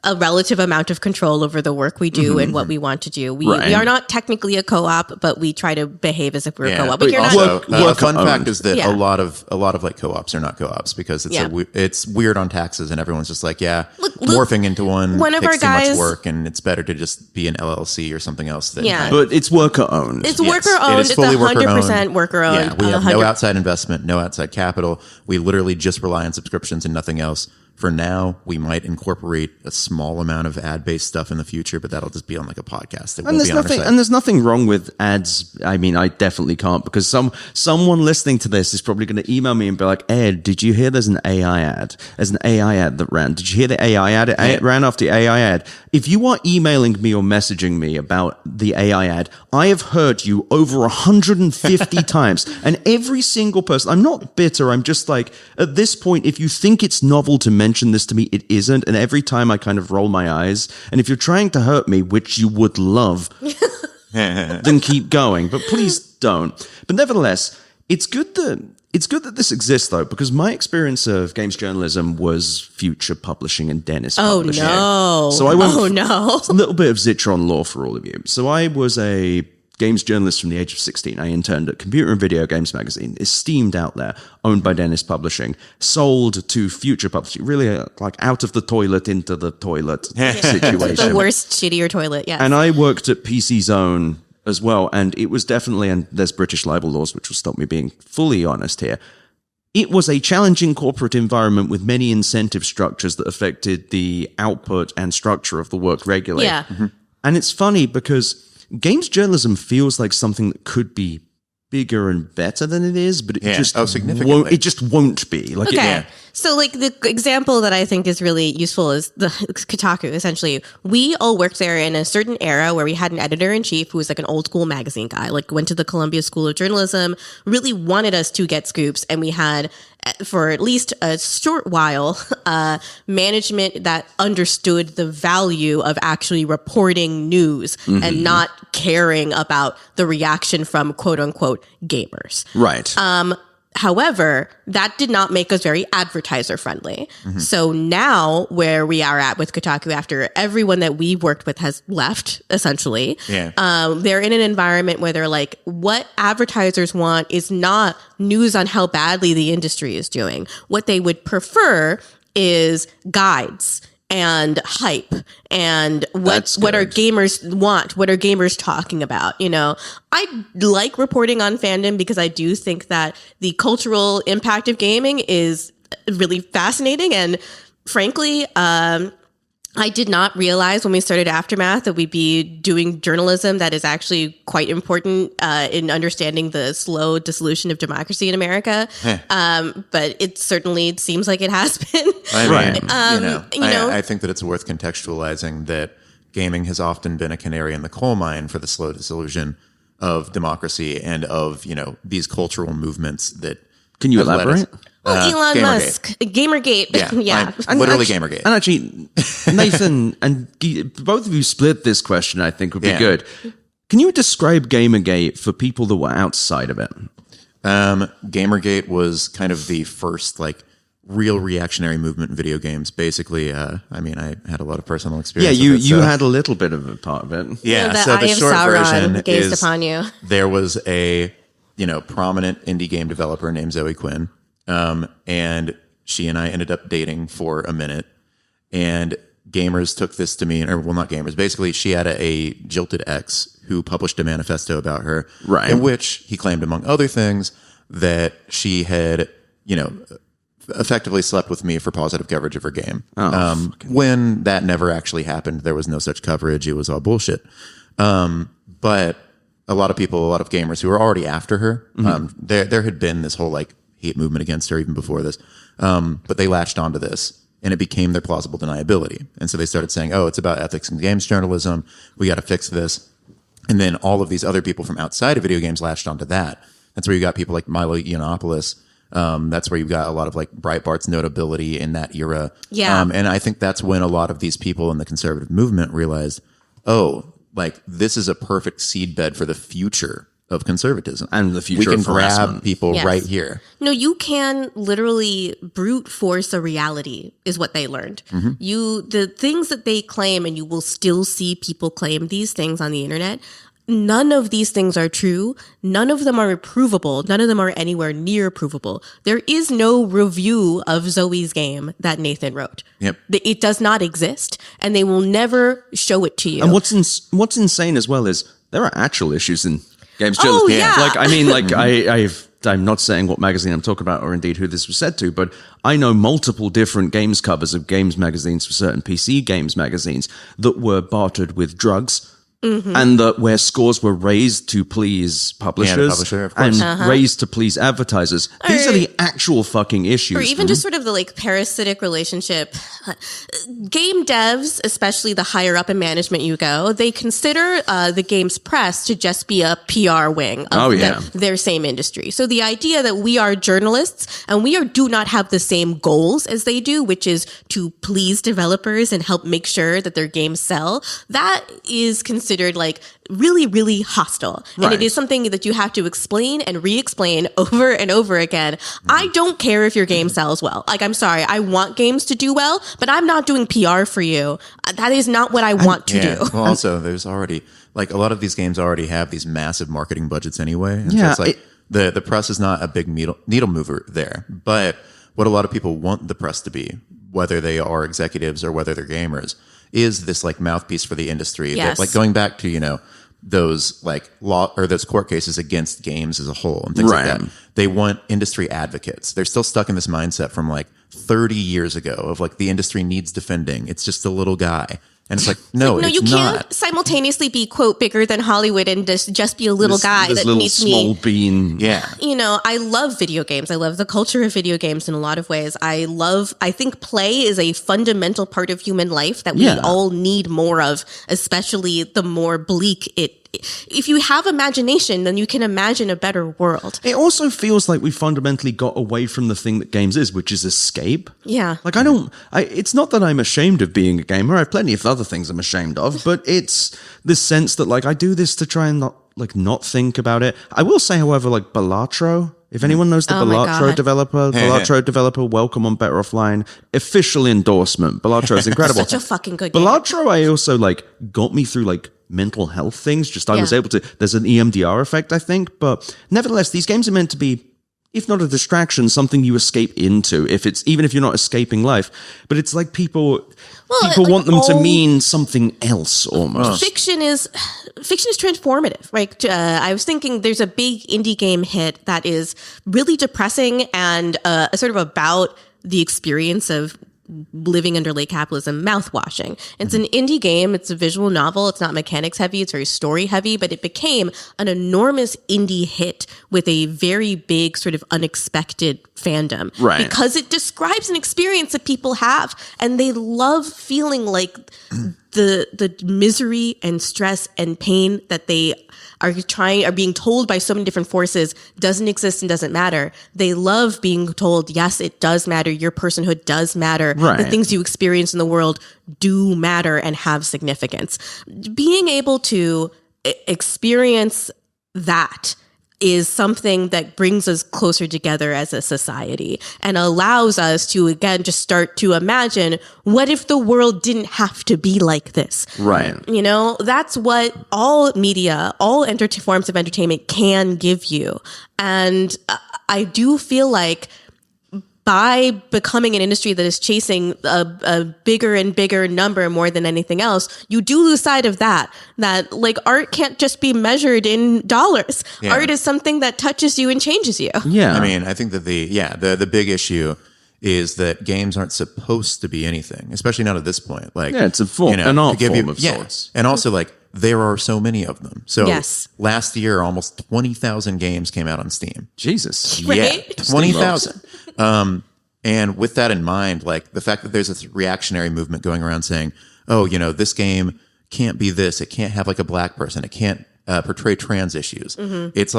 a relative amount of control over the work we do and what we want to do. We are not technically a co-op, but we try to behave as if we're a co-op. But you're Also, not. a fun fact is that Yeah. a lot of like co-ops are not co-ops because it's weird on taxes and everyone's just like, morphing into one one of takes our too much guys- work and it's better to just be an LLC or something else. That Yeah. But it's worker owned. It's Yes, worker owned. it is It's fully 100% worker owned. Yeah, we have 100 no outside investment, no outside capital. We literally just rely on subscriptions and nothing else. For now, we might incorporate a small amount of ad-based stuff in the future, but that'll just be on like a podcast. It won't be on our site. And there's nothing wrong with ads. I mean, I definitely can't because someone listening to this is probably going to email me and be like, Ed, did you hear there's an AI ad? There's an AI ad that ran. Did you hear the AI ad? It ran off the AI ad. If you are emailing me or messaging me about the AI ad, I have heard you over 150 times. And every single person, I'm not bitter. I'm just like, at this point, if you think it's novel to mention this to me, it isn't. And every time I kind of roll my eyes. And if you're trying to hurt me, which you would love, then keep going. But please don't. But nevertheless, it's good that this exists, though, because my experience of games journalism was Future Publishing and Dennis Publishing. no. So I went no. a little bit of Zitron lore for all of you. So I was a games journalist from the age of 16. I interned at Computer and Video Games Magazine, esteemed out there, owned by Dennis Publishing, sold to Future Publishing, really like out of the toilet into the toilet situation. The worst, shittier toilet, yes. And I worked at PC Zone as well, and it was definitely, and there's British libel laws, which will stop me being fully honest here. It was a challenging corporate environment with many incentive structures that affected the output and structure of the work regularly. Yeah. And it's funny because games journalism feels like something that could be bigger and better than it is, but it just significantly. won't be. Like Okay. So like the example that I think is really useful is the Kotaku, essentially. We all worked there in a certain era where we had an editor-in-chief who was like an old school magazine guy, like went to the Columbia School of Journalism, really wanted us to get scoops. And we had, for at least a short while, management that understood the value of actually reporting news and not caring about the reaction from quote unquote gamers. Right. However, that did not make us very advertiser friendly. So now where we are at with Kotaku, after everyone that we worked with has left, essentially, they're in an environment where they're like, what advertisers want is not news on how badly the industry is doing. What they would prefer is guides and hype and what our gamers want, what are gamers talking about. You know, I like reporting on fandom because I do think that the cultural impact of gaming is really fascinating. And frankly, I did not realize when we started Aftermath that we'd be doing journalism that is actually quite important in understanding the slow dissolution of democracy in America. But it certainly seems like it has been. I think that it's worth contextualizing that gaming has often been a canary in the coal mine for the slow dissolution of democracy and of, these cultural movements that. Can you elaborate? Elon Gamergate. Musk, Gamergate. Yeah. Literally Gamergate. And actually, Nathan and both of you split this question, I think would be good. Can you describe Gamergate for people that were outside of it? Gamergate was kind of the first, real reactionary movement in video games. Basically, I had a lot of personal experience. Yeah, with it, you had a little bit of a part of it. Yeah, The so the Eye of short Sauron version gazed is upon you. there was a prominent indie game developer named Zoe Quinn, and she and I ended up dating for a minute. And gamers took this to mean, or well, not gamers. Basically, she had a jilted ex who published a manifesto about her, right? In which he claimed, among other things, that she had, effectively slept with me for positive coverage of her game. When that never actually happened, there was no such coverage. It was all bullshit. But a lot of gamers who were already after her, there had been this whole hate movement against her even before this. But they latched onto this and it became their plausible deniability. And so they started saying, oh, it's about ethics in games journalism. We got to fix this. And then all of these other people from outside of video games latched onto that. That's where you got people like Milo Yiannopoulos. That's where you've got a lot of Breitbart's notability in that era. Yeah. And I think that's when a lot of these people in the conservative movement realized, this is a perfect seedbed for the future of conservatism. And the future of harassment. We can grab people right here. No, you can literally brute force a reality is what they learned. The things that they claim, and you will still see people claim these things on the internet. None of these things are true. None of them are provable. None of them are anywhere near provable. There is no review of Zoe's game that Nathan wrote. Yep. It does not exist, and they will never show it to you. And what's insane as well is there are actual issues in games Oh, journalism. yeah. I'm not saying what magazine I'm talking about or indeed who this was said to, but I know multiple different games covers of games magazines for certain PC games magazines that were bartered with drugs. And that where scores were raised to please publishers publisher, of course. and raised to please advertisers. These are the actual fucking issues. Or even just sort of the parasitic relationship. Game devs, especially the higher up in management you go, they consider the game's press to just be a PR wing of their same industry. So the idea that we are journalists and we do not have the same goals as they do, which is to please developers and help make sure that their games sell, that is considered really, really hostile. And it is something that you have to explain and re-explain over and over again. I don't care if your game sells well. I'm sorry, I want games to do well, but I'm not doing PR for you. That is not what I want to do. Well, also, there's already, a lot of these games already have these massive marketing budgets anyway. And so it's the press is not a big needle mover there. But what a lot of people want the press to be, whether they are executives or whether they're gamers, is this mouthpiece for the industry. Yes. That, going back to, those law or those court cases against games as a whole and things like that. They want industry advocates. They're still stuck in this mindset from 30 years ago of the industry needs defending. It's just a little guy. And it's no, it's you not. can't simultaneously be, quote, bigger than Hollywood and just be a little guy this that little needs small me. bean. Yeah. I love video games. I love the culture of video games in a lot of ways. I think play is a fundamental part of human life that we all need more of, especially the more bleak if you have imagination, then you can imagine a better world. It also feels like we fundamentally got away from the thing that games is, which is escape. Yeah. It's not that I'm ashamed of being a gamer. I have plenty of other things I'm ashamed of, but it's this sense that I do this to try and not think about it. I will say, however, Balatro If anyone knows the Oh my Balatro God. developer, welcome on Better Offline. Official endorsement. Balatro is incredible. Such a fucking good game. Balatro, I also got me through mental health things. Just I was Yeah. able to. There's an EMDR effect, I think, but nevertheless, these games are meant to be, if not a distraction, something you escape into. Even if you're not escaping life, but it's like people want them to mean something else almost. Fiction is transformative. Like I was thinking, there's a big indie game hit that is really depressing and sort of about the experience of living under late capitalism, mouthwashing. It's an indie game. It's a visual novel. It's not mechanics heavy. It's very story heavy, but it became an enormous indie hit with a very big sort of unexpected fandom. Right. Because it describes an experience that people have and they love feeling like the misery and stress and pain that they are being told by so many different forces doesn't exist and doesn't matter. They love being told, yes, it does matter. Your personhood does matter. Right. The things you experience in the world do matter and have significance. Being able to experience that is something that brings us closer together as a society and allows us to, again, just start to imagine, what if the world didn't have to be like this? Right. You know, that's what all media, all forms of entertainment can give you. And I do feel like by becoming an industry that is chasing a bigger and bigger number more than anything else, you do lose sight of that art can't just be measured in dollars. Yeah. Art is something that touches you and changes you. Yeah. I mean, I think that the big issue is that games aren't supposed to be anything, especially not at this point. It's a form, an art form of sorts. And also, there are so many of them. So Yes. last year, almost 20,000 games came out on Steam. Jesus. Right? Yeah, 20,000. And with that in mind, the fact that there's this reactionary movement going around saying, oh, this game can't be this. It can't have a black person. It can't portray trans issues. Mm-hmm. It's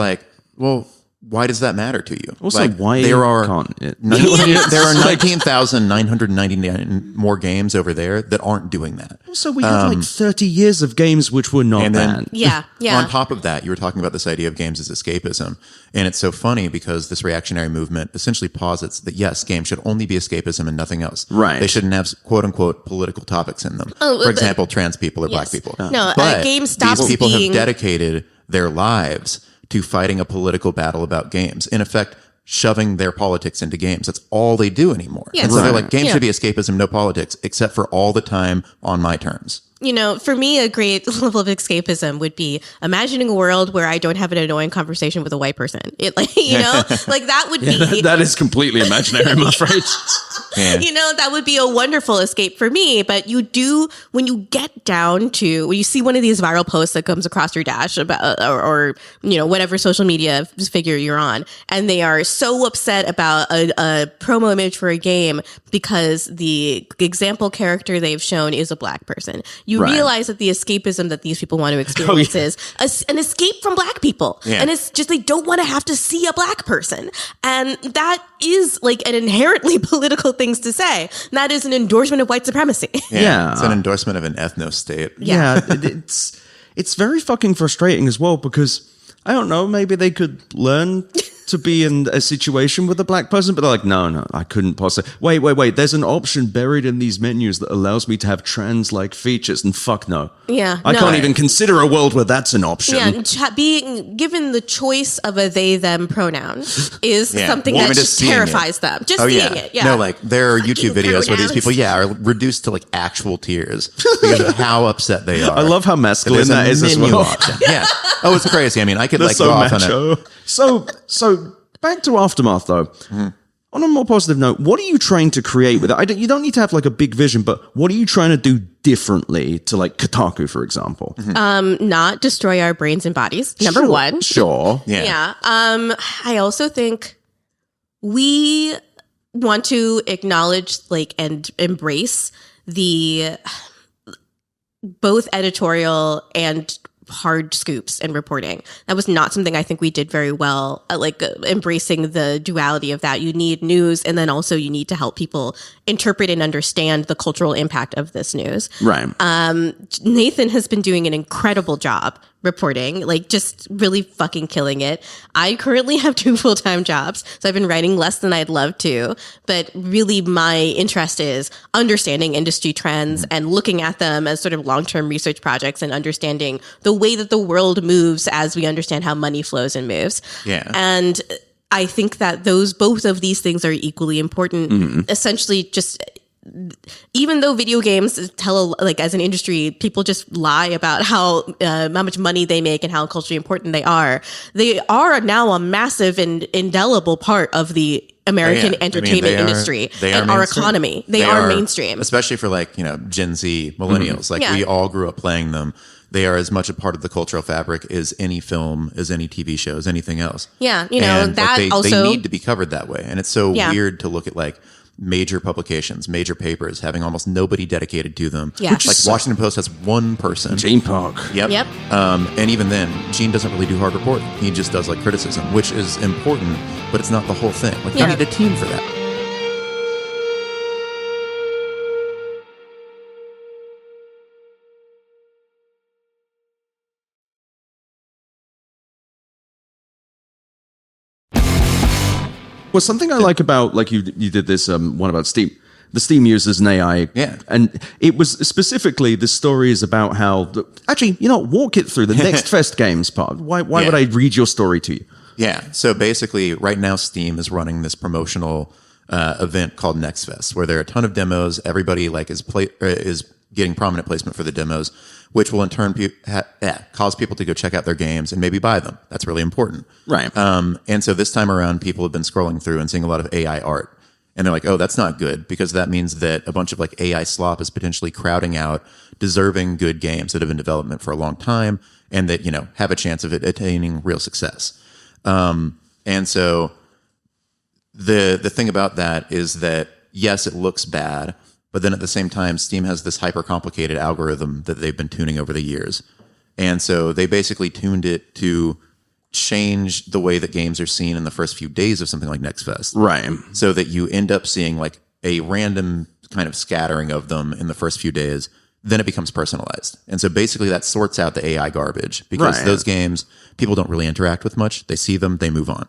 well, why does that matter to you? Also, why there are can't it? there are 19,999 more games over there that aren't doing that. So we had 30 years of games which were not And then- banned. Yeah. On top of that, you were talking about this idea of games as escapism. And it's so funny because this reactionary movement essentially posits that, yes, games should only be escapism and nothing else. Right. They shouldn't have quote unquote political topics in them. Oh, For example, trans people or black people. No, But games stops these people being- have dedicated their lives to fighting a political battle about games. In effect, shoving their politics into games. That's all they do anymore. Yeah. And so they're Right. games should be escapism, no politics, except for all the time on my terms. For me, a great level of escapism would be imagining a world where I don't have an annoying conversation with a white person. That would be, That is completely imaginary, I'm afraid. Yeah. that would be a wonderful escape for me. But when you get down to, when you see one of these viral posts that comes across your dash about, or whatever social media figure you're on, and they are so upset about a promo image for a game because the example character they've shown is a black person. You Right. realize that the escapism that these people want to experience is an escape from black people. Yeah. And it's just, they don't want to have to see a black person. And that is an inherently political things to say. And that is an endorsement of white supremacy. Yeah. It's an endorsement of an ethno state. Yeah. It's very fucking frustrating as well because I don't know, maybe they could learn to be in a situation with a black person, but they're like, no, I couldn't possibly. Wait. There's an option buried in these menus that allows me to have trans-like features, and fuck no. Yeah, I no. can't even consider a world where that's an option. Yeah, being given the choice of a they/them pronoun is something Well, I that mean, just seeing terrifies them. Just seeing it, yeah. No, there are YouTube videos where these pronouns. people, are reduced to actual tears because of how upset they are. I love how masculine There's that a is as menu well. option. Yeah. Oh, it's crazy. I mean, I could They're go so off on macho. it. So back to Aftermath though. Mm-hmm. On a more positive note, what are you trying to create with it? You don't need to have a big vision, but what are you trying to do differently to Kotaku, for example? Not destroy our brains and bodies. Number one. Sure. Yeah. I also think we want to acknowledge and embrace the both editorial and hard scoops and reporting. That was not something I think we did very well, embracing the duality of that. You need news, and then also you need to help people interpret and understand the cultural impact of this news. Right. Nathan has been doing an incredible job reporting, just really fucking killing it. I currently have 2 full-time jobs, so I've been writing less than I'd love to, but really my interest is understanding industry trends and looking at them as sort of long-term research projects and understanding the way that the world moves as we understand how money flows and moves. Yeah. And I think that both of these things are equally important. Essentially, just even though video games tell, as an industry, people just lie about how much money they make and how culturally important they are now a massive and indelible part of the American entertainment industry and our economy. They are mainstream, especially for Gen Z millennials. We all grew up playing them. They are as much a part of the cultural fabric as any film, as any TV show, as anything else. Yeah, and, that they also need to be covered that way. And it's so weird to look at major publications, major papers having almost nobody dedicated to them. Yeah. Washington Post has one person. Gene Park. Yep. And even then, Gene doesn't really do hard reporting. He just does criticism, which is important, but it's not the whole thing. You need a team for that. Well, something I like about, you did this one about Steam. The Steam users and AI. Yeah. And it was specifically, the story is about how, actually, walk it through the Next Fest Games part. Why would I read your story to you? Yeah. So basically, right now, Steam is running this promotional event called Next Fest, where there are a ton of demos. Everybody is getting prominent placement for the demos, which will in turn cause people to go check out their games and maybe buy them. That's really important. Right. And so this time around, people have been scrolling through and seeing a lot of AI art. And they're like, oh, that's not good, because that means that a bunch of AI slop is potentially crowding out deserving good games that have been in development for a long time and that, have a chance of it attaining real success. And so the thing about that is that, yes, it looks bad, but then at the same time, Steam has this hyper complicated algorithm that they've been tuning over the years. And so they basically tuned it to change the way that games are seen in the first few days of something like Next Fest. Right. So that you end up seeing a random kind of scattering of them in the first few days. Then it becomes personalized. And so basically that sorts out the AI garbage, because those games, people don't really interact with much. They see them, they move on.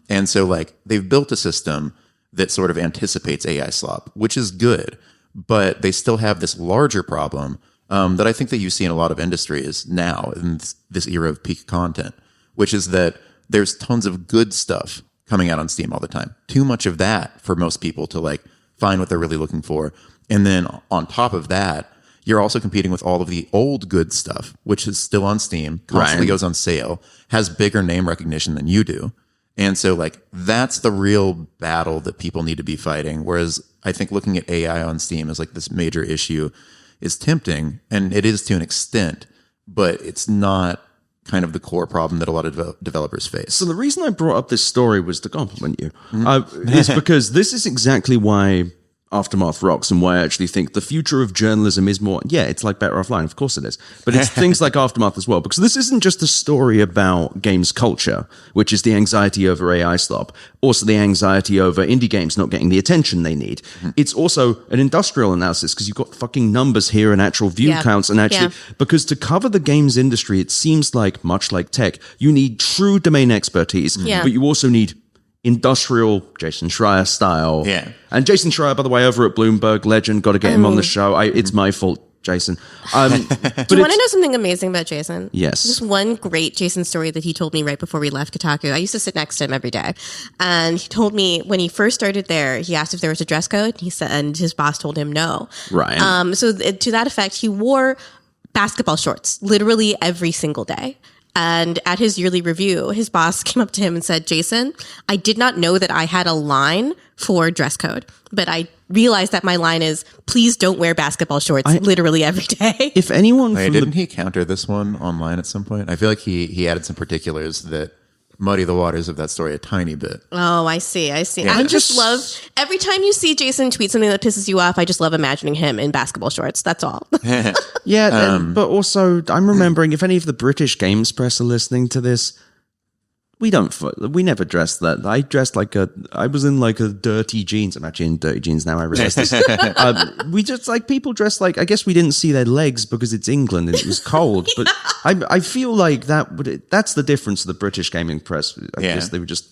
And so they've built a system that sort of anticipates AI slop, which is good, but they still have this larger problem that I think that you see in a lot of industries now in this era of peak content, which is that there's tons of good stuff coming out on Steam all the time. Too much of that for most people to find what they're really looking for. And then on top of that, you're also competing with all of the old good stuff, which is still on Steam, constantly goes on sale, has bigger name recognition than you do. And so that's the real battle that people need to be fighting. Whereas I think looking at AI on Steam as this major issue is tempting, and it is to an extent, but it's not kind of the core problem that a lot of developers face. So the reason I brought up this story was to compliment you, is because this is exactly why Aftermath rocks, and why I actually think the future of journalism is more, it's better offline, of course it is, but it's things like Aftermath as well, because this isn't just a story about games culture, which is the anxiety over AI slop, also the anxiety over indie games not getting the attention they need. It's also an industrial analysis, because you've got fucking numbers here and actual view counts, and actually, because to cover the games industry, it seems much like tech, you need true domain expertise, but you also need industrial Jason Schreier style. Yeah. And Jason Schreier, by the way, over at Bloomberg, legend, got to get him on the show. It's my fault, Jason. Do you want to know something amazing about Jason? Yes. Just one great Jason story that he told me right before we left Kotaku. I used to sit next to him every day. And he told me when he first started there, he asked if there was a dress code. He said, and his boss told him no. Right. So to that effect, he wore basketball shorts literally every single day. And at his yearly review, his boss came up to him and said, Jason, I did not know that I had a line for dress code, but I realized that my line is, please don't wear basketball shorts literally every day. If anyone didn't he counter this one online at some point? I feel like he added some particulars that muddy the waters of that story a tiny bit. Oh, I see. Yeah. I just love every time you see Jason tweet something that pisses you off. I just love imagining him in basketball shorts. That's all. Yeah, but also I'm remembering if any of the British games press are listening to this, we never dressed that. I was in like a dirty jeans. I'm actually in dirty jeans now. I realize this. We just like people dressed like, I guess we didn't see their legs because it's England and it was cold. But I feel like that's the difference of the British gaming press. I guess they would just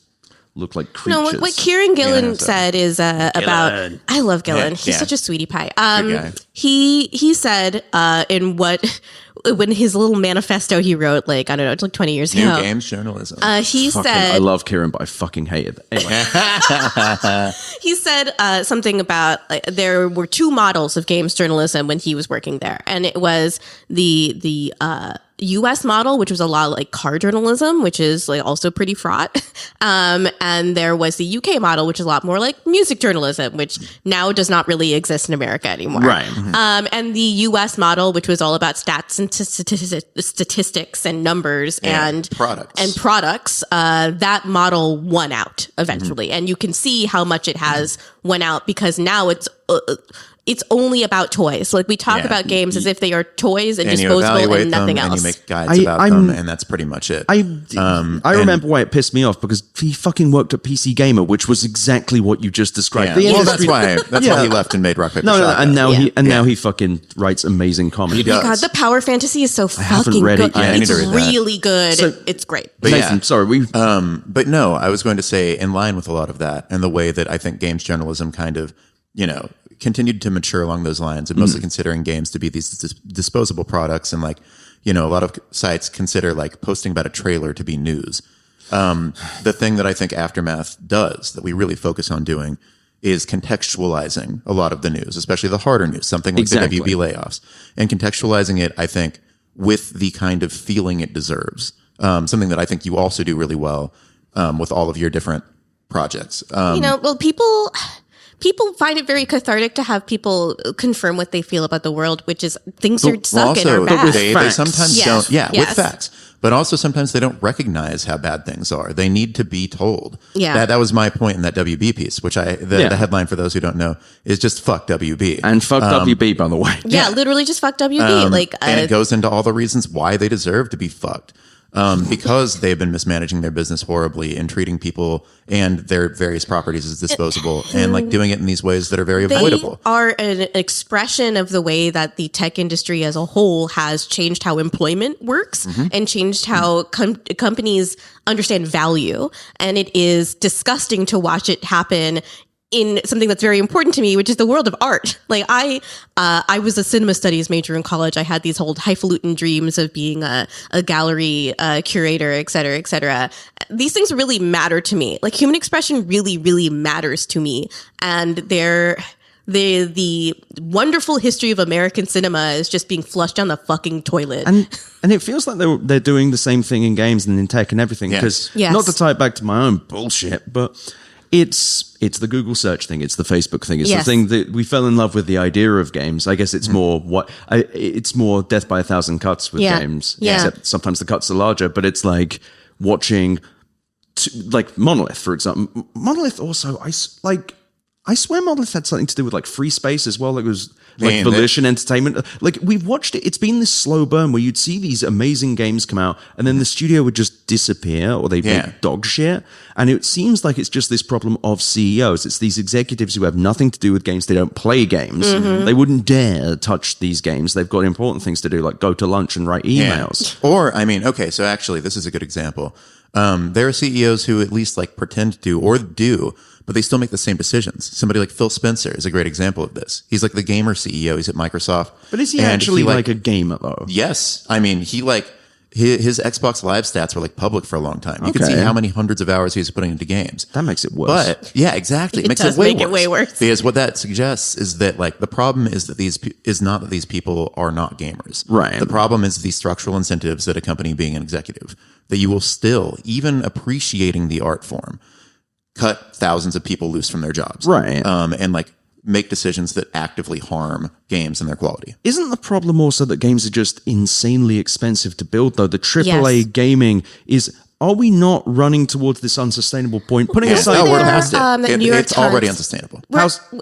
look like creatures. No, what Kieran Gillen said is about. I love Gillen. He's such a sweetie pie. He said when his little manifesto he wrote, like, I don't know, it's like 20 years ago. New games journalism. He said, I love Kieran, but I fucking hate it. Anyway. He said something about there were two models of games journalism when he was working there, and it was the US model, which was a lot like car journalism, which is like also pretty fraught. And there was the UK model, which is a lot more like music journalism, which now does not really exist in America anymore. Right. And the US model, which was all about stats and statistics and numbers and products. That model won out eventually. And you can see how much it has won out because now it's only about toys. Like we talk about games as if they are toys and disposable and nothing else. And you make guides about them, and that's pretty much it. I remember why it pissed me off because he fucking worked at PC Gamer, which was exactly what you just described. Yeah. Well, that's why he left and made Rock Paper Shotgun. Now he fucking writes amazing comics. Oh my God, the Power Fantasy is so fucking read good. it yet. It's really good. It's great. But Nathan, sorry, but no, I was going to say in line with a lot of that and the way that I think games journalism kind of, continued to mature along those lines and mostly considering games to be these disposable products. And like, a lot of sites consider like posting about a trailer to be news. The thing that I think Aftermath does that we really focus on doing is contextualizing a lot of the news, especially the harder news, something like the WB layoffs, and contextualizing it, I think, with the kind of feeling it deserves. Something that I think you also do really well with all of your different projects. People find it very cathartic to have people confirm what they feel about the world, which is things are suck and are bad. They sometimes don't. Yeah, with facts. But also sometimes they don't recognize how bad things are. They need to be told. Yeah. That was my point in that WB piece, which the headline for those who don't know is just fuck WB. And fuck WB, by the way. Yeah, literally just fuck WB. And it goes into all the reasons why they deserve to be fucked. Because they've been mismanaging their business horribly and treating people and their various properties as disposable and like doing it in these ways that are very avoidable. They are an expression of the way that the tech industry as a whole has changed how employment works and changed how companies understand value. And it is disgusting to watch it happen in something that's very important to me, which is the world of art. Like I was a cinema studies major in college. I had these whole highfalutin dreams of being a gallery curator, et cetera, et cetera. These things really matter to me. Like human expression really, really matters to me. And the wonderful history of American cinema is just being flushed down the fucking toilet. And it feels like they're doing the same thing in games and in tech and everything. Because not to tie it back to my own bullshit, but it's the Google search thing. It's the Facebook thing. It's the thing that we fell in love with the idea of games. I guess it's it's more death by a thousand cuts with games. Yeah. Except sometimes the cuts are larger, but it's like watching like Monolith, for example. Monolith also, I swear Monolith had something to do with like free space as well. Like it was like Volition Entertainment. Like we've watched it. It's been this slow burn where you'd see these amazing games come out and then the studio would just disappear or they'd make dog shit. And it seems like it's just this problem of CEOs. It's these executives who have nothing to do with games. They don't play games. They wouldn't dare touch these games. They've got important things to do, like go to lunch and write emails. Yeah. Or, I mean, okay, so actually this is a good example. There are CEOs who at least like pretend to or do, but they still make the same decisions. Somebody like Phil Spencer is a great example of this. He's like the gamer CEO. He's at Microsoft. But is he actually like a gamer though? Yes. I mean, he like his Xbox Live stats were like public for a long time. You can see how many hundreds of hours he's putting into games. That makes it worse. But yeah, exactly. It makes does make it way worse. Because what that suggests is that like the problem is that not that these people are not gamers. Right. The problem is the structural incentives that accompany being an executive, that you will still, even appreciating the art form, cut thousands of people loose from their jobs. Right. And like make decisions that actively harm games and their quality. Isn't the problem also that games are just insanely expensive to build, though? The AAA gaming is are we not running towards this unsustainable point? Putting Yeah, aside no, we're there, past it. the New York It's already Times- unsustainable.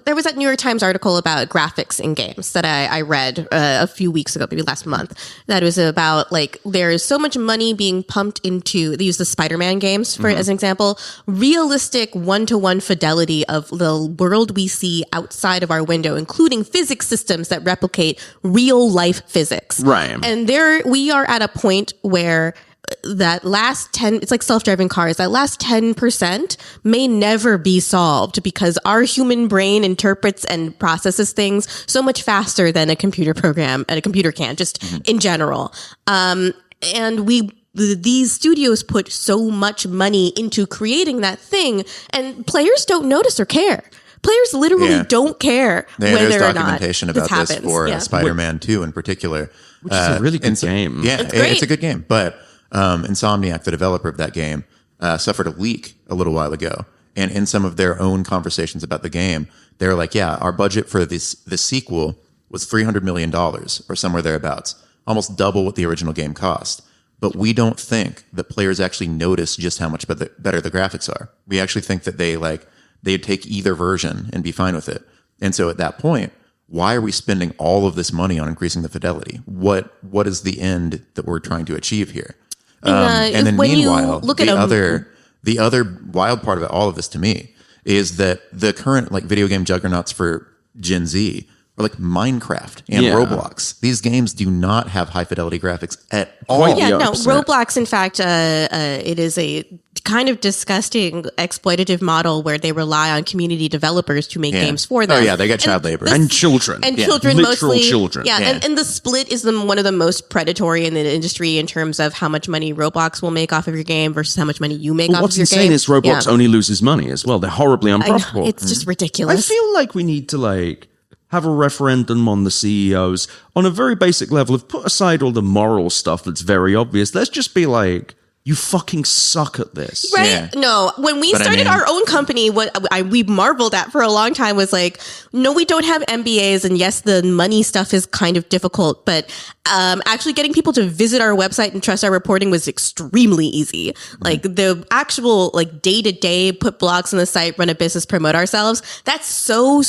There was that New York Times article about graphics in games that I read a few weeks ago, maybe last month. That was about like there is so much money being pumped into. They use the Spider-Man games for as an example. Realistic one-to-one fidelity of the world we see outside of our window, including physics systems that replicate real life physics. Right. And there we are at a point where that last 10, it's like self-driving cars, that last 10% may never be solved because our human brain interprets and processes things so much faster than a computer program and a computer can, just in general. And these studios put so much money into creating that thing, and players don't notice or care. Players literally don't care whether there's or not documentation about this happens. for Spider-Man 2 in particular. Which is a really good game. Yeah, great. it's a good game. But Insomniac, the developer of that game, suffered a leak a little while ago. And in some of their own conversations about the game, they were like, yeah, our budget for this sequel was $300 million or somewhere thereabouts, almost double what the original game cost. But we don't think that players actually notice just how much better the graphics are. We actually think that they'd take either version and be fine with it. And so at that point, why are we spending all of this money on increasing the fidelity? What is the end that we're trying to achieve here? And then meanwhile, the other wild part about all of this to me is that the current like video game juggernauts for Gen Z are like Minecraft and Roblox. These games do not have high fidelity graphics at all. Yeah, no, opposite. Roblox, in fact, it is a kind of disgusting exploitative model where they rely on community developers to make games for them. Oh yeah, they get child labor. And children. And children Literal mostly. children. Yeah, Yeah. And the split is one of the most predatory in the industry in terms of how much money Roblox will make off of your game versus how much money you make off What's of your insane game. is Roblox only loses money as well. They're horribly I know, unprofitable. it's just I ridiculous. feel like we need to have a referendum on the CEOs on a very basic level of put aside all the moral stuff that's very obvious. Let's just be like, you fucking suck at this. Right? Yeah. No, when we But I started mean- our own company, what we marveled at for a long time was like, no, we don't have MBAs, and yes, the money stuff is kind of difficult, but actually getting people to visit our website and trust our reporting was extremely easy. Like the actual day to day, put blogs on the site, run a business, promote ourselves. That's so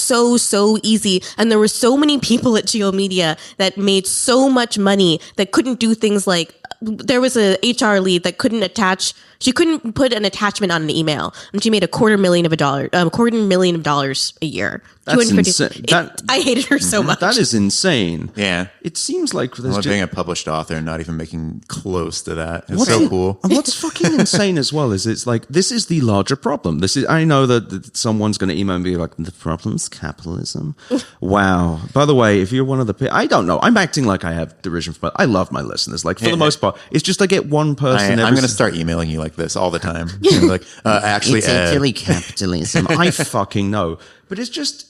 easy, and there were so many people at Geo Media that made so much money that couldn't do things like. There was a HR lead that she couldn't put an attachment on an email, and she made $250,000 a year. That's 250 insane. I hated her so much. That is insane. Yeah. It seems like there's Well, just, being a published author and not even making close to that. It's so cool. And what's fucking insane as well is it's like, this is the larger problem. I know that someone's going to email me like, the problem's capitalism. Wow. By the way, if you're one of I don't know. I'm acting like I have derision for, I love my listeners. Like for the most part, it's just I get one person. I'm going to start emailing you like this all the time. Like, actually, It's actually capitalism. I fucking know. But it's just,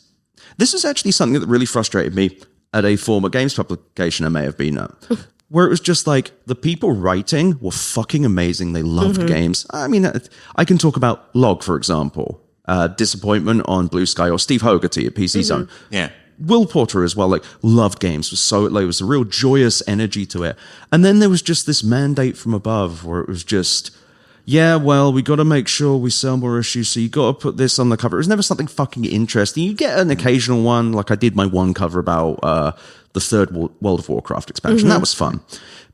this is actually something that really frustrated me at a former games publication I may have been at, where it was just like the people writing were fucking amazing. They loved games. I mean, I can talk about Log, for example, Disappointment on Blue Sky, or Steve Hogarty at PC Zone. yeah. Will Porter as well, like loved games, there was a real joyous energy to it. And then there was just this mandate from above where it was just, yeah, well, we got to make sure we sell more issues, so you got to put this on the cover. It was never something fucking interesting. You get an occasional one, like I did my one cover about the third World of Warcraft expansion. That was fun.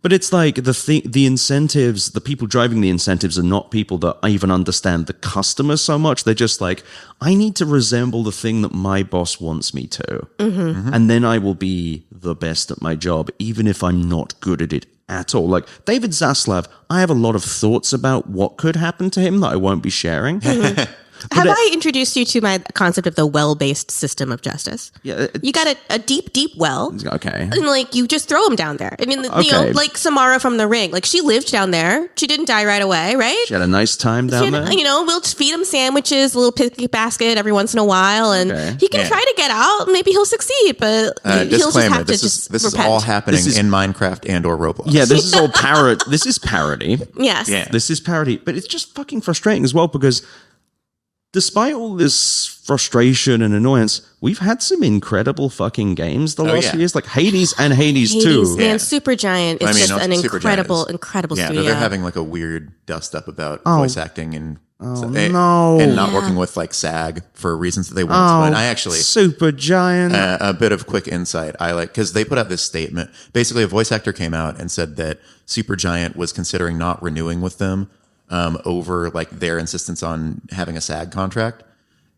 But it's like the incentives, the people driving the incentives are not people that even understand the customer so much. They're just like, I need to resemble the thing that my boss wants me to. And then I will be the best at my job, even if I'm not good at it at all. Like David Zaslav, I have a lot of thoughts about what could happen to him that I won't be sharing. Have I introduced you to my concept of the well-based system of justice? Yeah, You got a deep well. Okay. And you just throw them down there. I mean, you know, like Samara from The Ring. Like she lived down there. She didn't die right away, right? She had a nice time down there. You know, we'll just feed him sandwiches, a little picnic basket every once in a while, and he can try to get out. Maybe he'll succeed, but he'll just Disclaimer: have to this just is repent. all happening in Minecraft and or Roblox. Yeah, this is all parody. This is parody. Yes. Yeah. This is parody, but it's just fucking frustrating as well because despite all this frustration and annoyance, we've had some incredible fucking games the last few years, like Hades and Hades 2. Man, Supergiant is just an incredible Yeah, studio. they're having like a weird dust up about Oh. voice acting and no. and not working with like SAG for reasons that they won't explain. I actually Supergiant. a bit of quick insight. I like because they put out this statement. Basically, a voice actor came out and said that Supergiant was considering not renewing with them over like their insistence on having a SAG contract.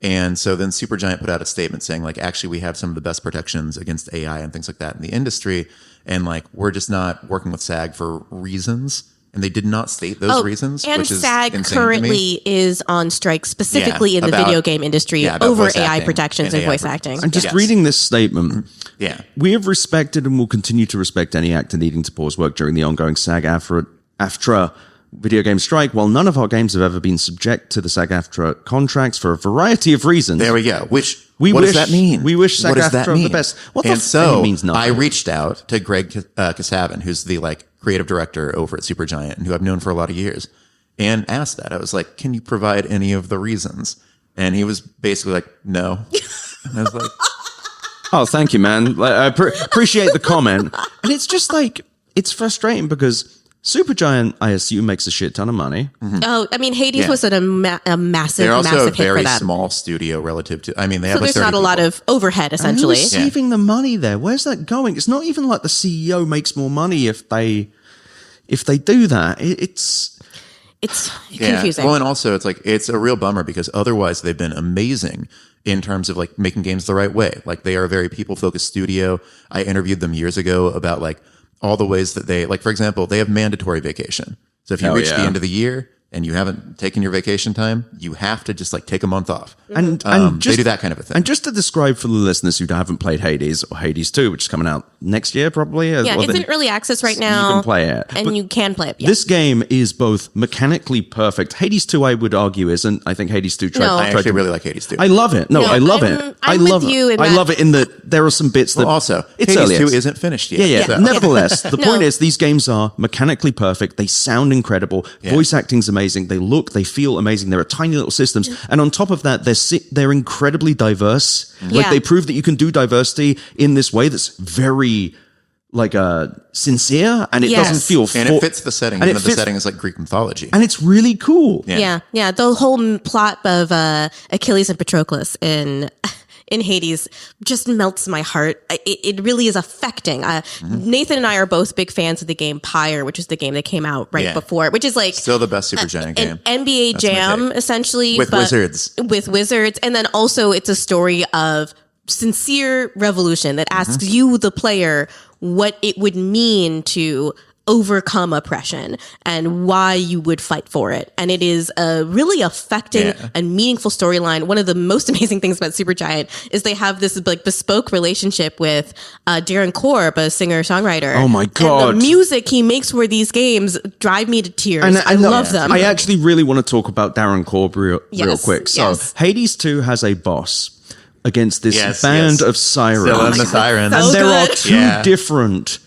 And so then Supergiant put out a statement saying like, actually, we have some of the best protections against AI and things like that in the industry, and like we're just not working with SAG for reasons. And they did not state those reasons. And which is SAG insane currently is on strike specifically in the video game industry about over voice AI acting protections and AI voice protections. acting. I'm just Yes. reading this statement. Yeah. We have respected and will continue to respect any actor needing to pause work during the ongoing SAG-AFTRA video game strike. While none of our games have ever been subject to the SAG-AFTRA contracts for a variety of reasons. There we go. Which We what wish- does that mean? we wish What does that SAG-AFTRA the mean? best. What the and f- so it means nothing. I reached out to Greg Kasavin, who's the like creative director over at Supergiant, and who I've known for a lot of years, and asked that. I was like, "Can you provide any of the reasons?" And he was basically like, "No." And I was like, Oh, thank you, man. Like, I appreciate the comment. And it's just like, it's frustrating because Supergiant, I assume, makes a shit ton of money. Oh, I mean, Hades Yeah. was a massive, "They're also a massive hit very for them. small studio relative to. I mean, they So have like there's 30 not a lot people. of overhead, And essentially. who's receiving the money there? Where's that going? It's not even like the CEO makes more money if they do that. It's confusing. Well, and also it's like it's a real bummer because otherwise they've been amazing in terms of like making games the right way. Like they are a very people focused studio. I interviewed them years ago about like all the ways that they like, for example, they have mandatory vacation. So if you Oh, reach the yeah. end of the year and you haven't taken your vacation time, you have to just like take a month off. and They do that kind of a thing. And just to describe for the listeners who haven't played Hades or Hades 2, which is coming out next year probably. Yeah, it's in early access right now. You can play it. And you can play it. Yeah. This game is both mechanically perfect. Hades 2, I would argue, isn't. I think Hades 2 tried, No. I tried actually to really like Hades too. I love it. No, No, I love I'm- it. I I'm love with it. you in I that- love it in that there are some bits that Well, also, it's Hades early 2 access. isn't finished yet. Yeah. So- Nevertheless, the No. point is these games are mechanically perfect. They sound incredible. Voice acting's amazing. They look, they feel amazing. There are tiny little systems, and on top of that, they're incredibly diverse. Like Yeah. they prove that you can do diversity in this way that's very like sincere, and it Yes. doesn't feel and it fits the setting. and Even it though the fits- setting is like Greek mythology. and it's really cool. Yeah. The whole plot of Achilles and Patroclus in Hades just melts my heart. It really is affecting. Nathan and I are both big fans of the game Pyre, which is the game that came out right Yeah. before, which is like Still the best Supergiant game. an NBA That's my Jam, take. essentially. With but wizards. With wizards. And then also it's a story of sincere revolution that asks Mm-hmm. you, the player, what it would mean to overcome oppression and why you would fight for it. And it is a really affecting and meaningful storyline. One of the most amazing things about Supergiant is they have this like bespoke relationship with Darren Korb, a singer-songwriter. Oh my God. And the music he makes for these games drive me to tears. I love them. I actually really want to talk about Darren Korb real Yes, quick. So yes. Hades 2 has a boss against this Yes, band yes. of sirens. Still in the sirens. And So there are good. two Yeah. different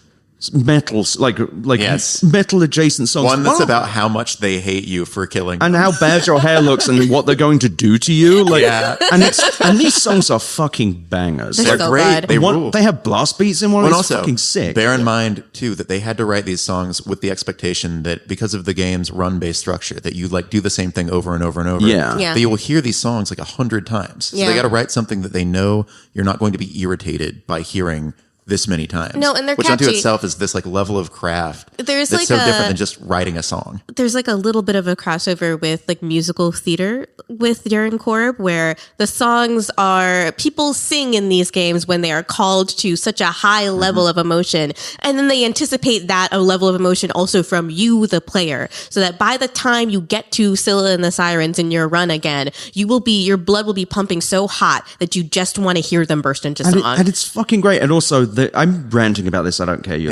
metals, like Yes. metal adjacent songs. One that's One- about how much they hate you for killing. and how bad your hair looks and what they're going to do to you. Like, Yeah. and these songs are fucking bangers. They're Like, so great. good. They one- rule. they have blast beats in one. Well, It's also, fucking sick. bear in mind too that they had to write these songs with the expectation that because of the game's run-based structure, that you like do the same thing over and over and over. Yeah. Yeah. That you will hear these songs like 100 times. So Yeah. they got to write something that they know you're not going to be irritated by hearing this many times. No, and they're which unto catchy. itself is this like level of craft. There's that's like so a- different than just writing a song. There's like a little bit of a crossover with like musical theater with Darren Korb, where the songs are people sing in these games when they are called to such a high level of emotion, and then they anticipate that a level of emotion also from you, the player, so that by the time you get to Scylla and the Sirens in your run again, your blood will be pumping so hot that you just want to hear them burst into And, song. and it's fucking great. And also, I'm ranting about this. I don't care. You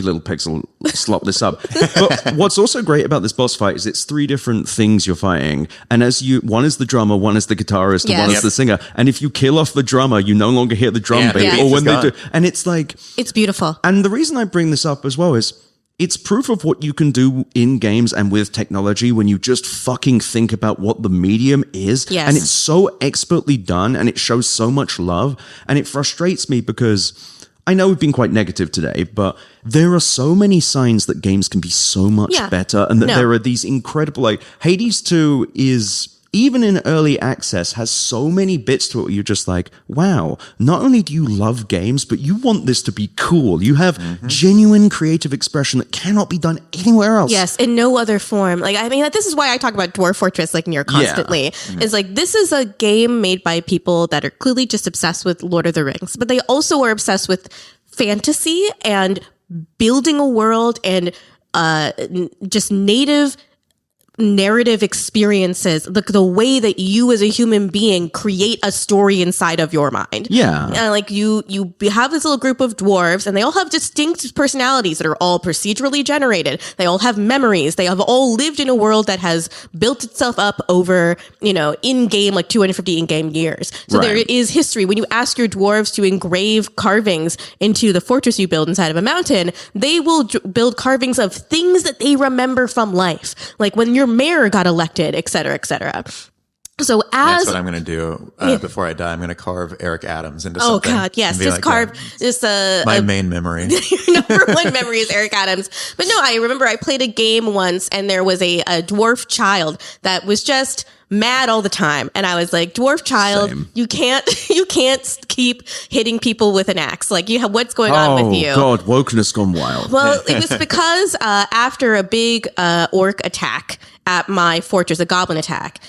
little pixel slop this up. But what's also great about this boss fight is it's three different things you're fighting. And one is the drummer, one is the guitarist, and Yes. one is Yep. the singer. And if you kill off the drummer, you no longer hear the drum Yeah, the beat. beat Or is when they gone. do. And it's like, It's beautiful. and the reason I bring this up as well is it's proof of what you can do in games and with technology when you just fucking think about what the medium is. Yes. And it's so expertly done and it shows so much love. And it frustrates me because I know we've been quite negative today, but there are so many signs that games can be so much better and that there are these incredible, like Hades 2 is, even in early access, has so many bits to it where you're just like, wow, not only do you love games, but you want this to be cool. You have genuine creative expression that cannot be done anywhere else. Yes, in no other form. Like, I mean, this is why I talk about Dwarf Fortress like near constantly. It's like, this is a game made by people that are clearly just obsessed with Lord of the Rings, but they also are obsessed with fantasy and building a world and just native narrative experiences, the way that you as a human being create a story inside of your mind. Yeah. Like you have this little group of dwarves and they all have distinct personalities that are all procedurally generated. They all have memories. They have all lived in a world that has built itself up over, in-game, like 250 in-game years. So there is history. When you ask your dwarves to engrave carvings into the fortress you build inside of a mountain, they will build carvings of things that they remember from life. Like when your mayor got elected, et cetera, et cetera. So that's what I'm going to do before I die. I'm going to carve Eric Adams into something. Oh God, yes, just like carve just my main memory. Your number one memory is Eric Adams. But no, I remember I played a game once, and there was a dwarf child that was just mad all the time, and I was like, dwarf child, you can't keep hitting people with an axe. Like, what's going on with you? Oh God, wokeness gone wild. Well, it was because after a big orc attack at my fortress, a goblin attack,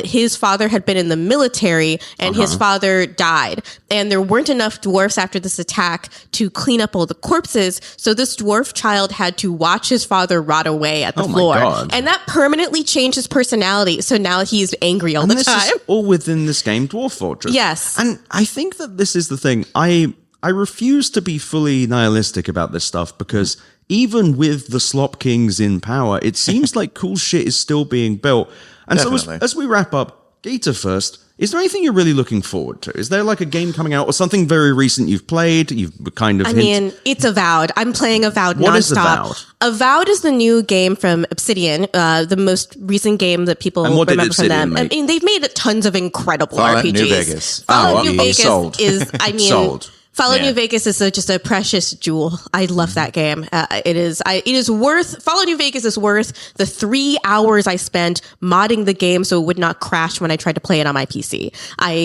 his father had been in the military and his father died. And there weren't enough dwarfs after this attack to clean up all the corpses. So this dwarf child had to watch his father rot away at the floor. God. And that permanently changed his personality. So now he's angry all the time. This is all within this game, Dwarf Fortress. Yes. And I think that this is the thing. I refuse to be fully nihilistic about this stuff because even with the Slop Kings in power, it seems like cool shit is still being built. And Definitely. so as we wrap up, Gita first, is there anything you're really looking forward to? Is there like a game coming out or something very recent you've played? You've kind of It's Avowed. I'm playing Avowed What nonstop. is Avowed? Avowed is the new game from Obsidian, the most recent game that people And what did remember from Obsidian them. make? I mean, they've made tons of incredible Fallout RPGs. New Vegas. Fallout New Vegas sold. is, Sold. Fallout New Vegas is just a precious jewel. I love that game. It is worth, Fallout New Vegas is worth the 3 hours I spent modding the game so it would not crash when I tried to play it on my PC.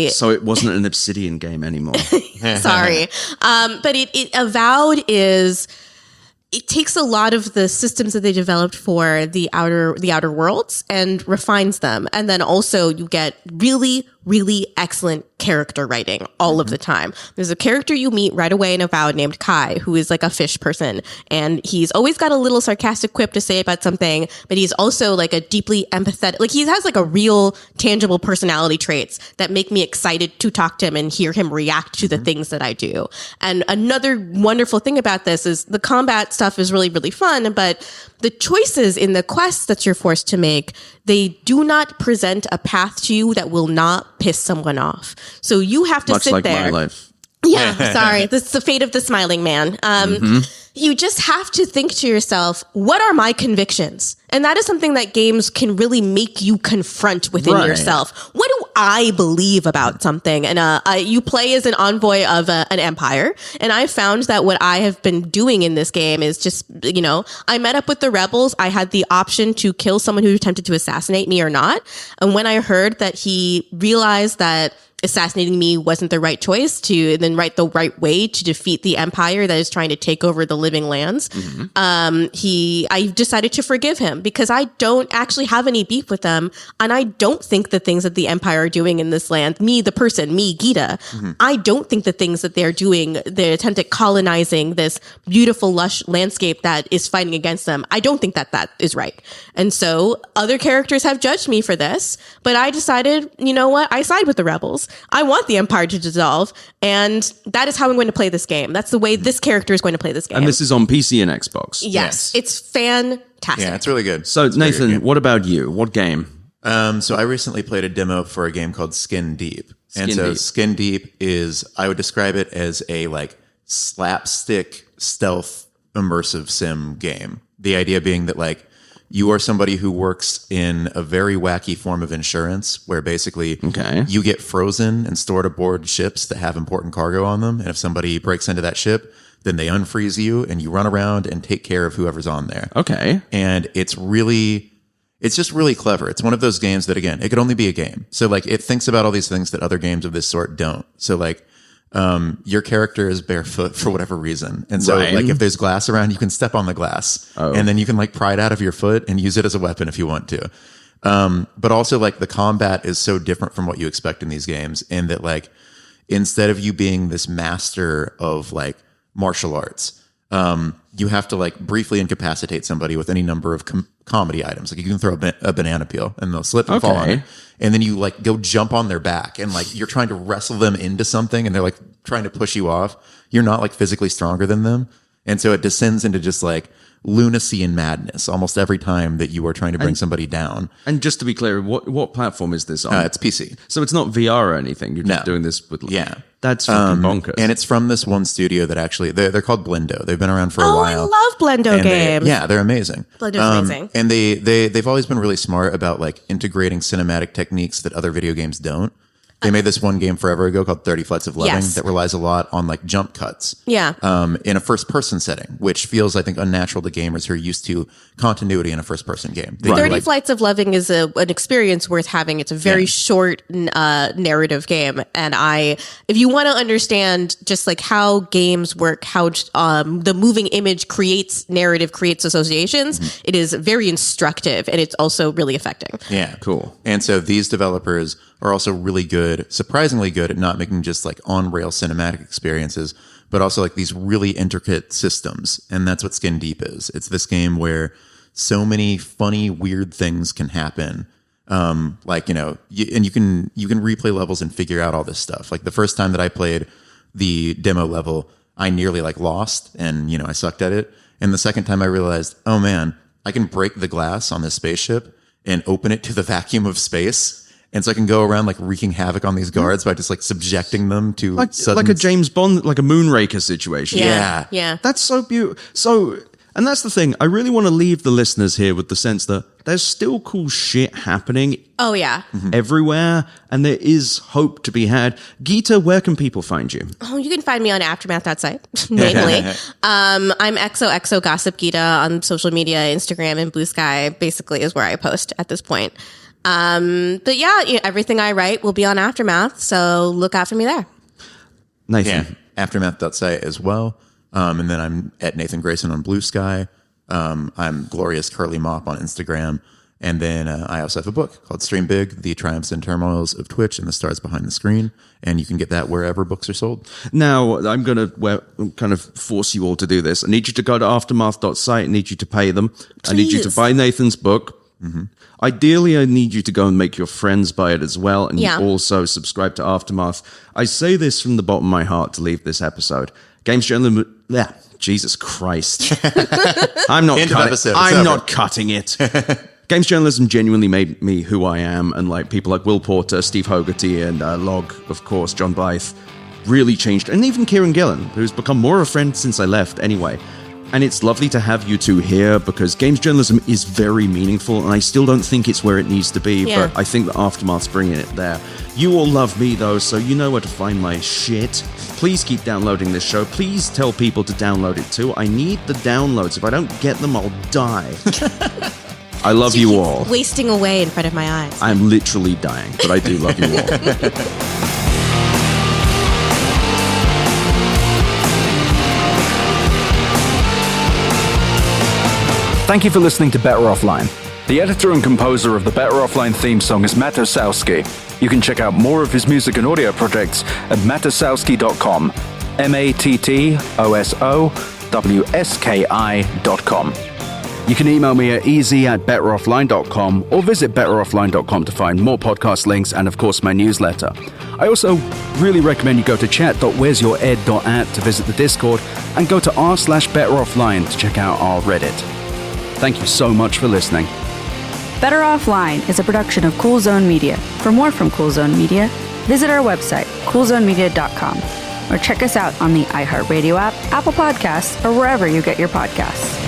So it wasn't an Obsidian game anymore. Sorry. But it Avowed is, it takes a lot of the systems that they developed for the outer worlds and refines them. And then also you get really, really excellent character writing all of the time. There's a character you meet right away in Avowed named Kai, who is like a fish person. And he's always got a little sarcastic quip to say about something, but he's also like a deeply empathetic, like he has like a real tangible personality traits that make me excited to talk to him and hear him react to the things that I do. And another wonderful thing about this is the combat stuff is really, really fun, but the choices in the quests that you're forced to make, they do not present a path to you that will not piss someone off. So you have to Much sit like there. my life. Yeah, sorry. This is the fate of the smiling man. You just have to think to yourself, what are my convictions? And that is something that games can really make you confront within yourself. What do I believe about something? And you play as an envoy of an empire. And I found that what I have been doing in this game is just, I met up with the rebels. I had the option to kill someone who attempted to assassinate me or not. And when I heard that he realized that assassinating me wasn't the right choice to then the right way to defeat the empire that is trying to take over the living lands. I decided to forgive him because I don't actually have any beef with them. And I don't think the things that the empire are doing in this land, me, the person, me, Gita, I don't think the things that they're doing, the attempt at colonizing this beautiful, lush landscape that is fighting against them, I don't think that that is right. And so other characters have judged me for this, but I decided, you know what? I side with the rebels. I want the empire to dissolve, and that is how I'm going to play this game. That's the way this character is going to play this game. And this is on PC and Xbox. Yes. It's fantastic. Yeah, it's really good. So It's a very good Nathan, game. what about you? What game? So I recently played a demo for a game called Skin Deep. Skin Deep is, I would describe it as a like slapstick stealth immersive sim game. The idea being that like you are somebody who works in a very wacky form of insurance where basically you get frozen and stored aboard ships that have important cargo on them. And if somebody breaks into that ship, then they unfreeze you and you run around and take care of whoever's on there. Okay. And it's just really clever. It's one of those games that, again, it could only be a game. So like it thinks about all these things that other games of this sort don't. So like, your character is barefoot for whatever reason. And so like if there's glass around, you can step on the glass and then you can like pry it out of your foot and use it as a weapon if you want to. But also like the combat is so different from what you expect in these games in that like, instead of you being this master of like martial arts, you have to like briefly incapacitate somebody with any number of comedy items. Like you can throw a banana peel and they'll slip and fall on it. And then you like go jump on their back and like you're trying to wrestle them into something and they're like trying to push you off. You're not like physically stronger than them. And so it descends into just like lunacy and madness almost every time that you are trying to bring somebody down. And just to be clear, what platform is this on? It's PC. So it's not VR or anything. You're just doing this with That's fucking bonkers. And it's from this one studio that actually they're called Blendo. They've been around for a while. I love Blendo games. They're amazing. Blendo's amazing. And they've always been really smart about like integrating cinematic techniques that other video games don't. They made this one game forever ago called 30 Flights of Loving that relies a lot on like jump cuts. Yeah. In a first person setting, which feels, I think, unnatural to gamers who are used to continuity in a first person game. 30 Flights of Loving is an experience worth having. It's a very short narrative game. And if you want to understand just like how games work, how the moving image creates narrative, creates associations, it is very instructive and it's also really affecting. Yeah. Cool. And so these developers are also really good, surprisingly good at not making just like on-rail cinematic experiences, but also like these really intricate systems. And that's what Skin Deep is. It's this game where so many funny, weird things can happen. Like, you know, you can replay levels and figure out all this stuff. Like the first time that I played the demo level, I nearly like lost and, you know, I sucked at it. And the second time I realized, oh man, I can break the glass on this spaceship and open it to the vacuum of space. And so I can go around like wreaking havoc on these guards by just like subjecting them to like a James Bond, like a Moonraker situation. Yeah. That's so beautiful. So, and that's the thing. I really want to leave the listeners here with the sense that there's still cool shit happening. Oh yeah. Everywhere, and there is hope to be had. Gita, where can people find you? Oh, you can find me on Aftermath.site, mainly. I'm XOXO Gossip Gita on social media, Instagram, and Blue Sky basically is where I post at this point. But yeah, everything I write will be on Aftermath, so look out for me there. Nathan. Yeah, Aftermath.site as well. And then I'm at Nathan Grayson on Blue Sky. I'm Glorious Curly Mop on Instagram. And then I also have a book called Stream Big, The Triumphs and Turmoils of Twitch and the Stars Behind the Screen. And you can get that wherever books are sold. Now, I'm going to kind of force you all to do this. I need you to go to aftermath.site. I need you to pay them. Please. I need you to buy Nathan's book. Ideally, I need you to go and make your friends buy it as well. And you also subscribe to Aftermath. I say this from the bottom of my heart to leave this episode. Games journalism... Yeah, Jesus Christ. I'm not cutting it. Games journalism genuinely made me who I am. And like people like Will Porter, Steve Hogarty, and Log, of course, John Blythe, really changed. And even Kieran Gillen, who's become more of a friend since I left anyway. And it's lovely to have you two here because games journalism is very meaningful and I still don't think it's where it needs to be, but I think that Aftermath's bringing it there. You all love me though, so you know where to find my shit. Please keep downloading this show. Please tell people to download it too. I need the downloads. If I don't get them, I'll die. I love you all. Wasting away in front of my eyes. I'm literally dying, but I do love you all. Thank you for listening to Better Offline. The editor and composer of the Better Offline theme song is Matt Osowski. You can check out more of his music and audio projects at matosowski.com. MATTOSOWSKI.com. You can email me at easy@betteroffline.com or visit betteroffline.com to find more podcast links and, of course, my newsletter. I also really recommend you go to chat.wheresyoured.at to visit the Discord and go to r/betteroffline to check out our Reddit. Thank you so much for listening. Better Offline is a production of Cool Zone Media. For more from Cool Zone Media, visit our website, coolzonemedia.com. or check us out on the iHeart Radio app, Apple Podcasts, or wherever you get your podcasts.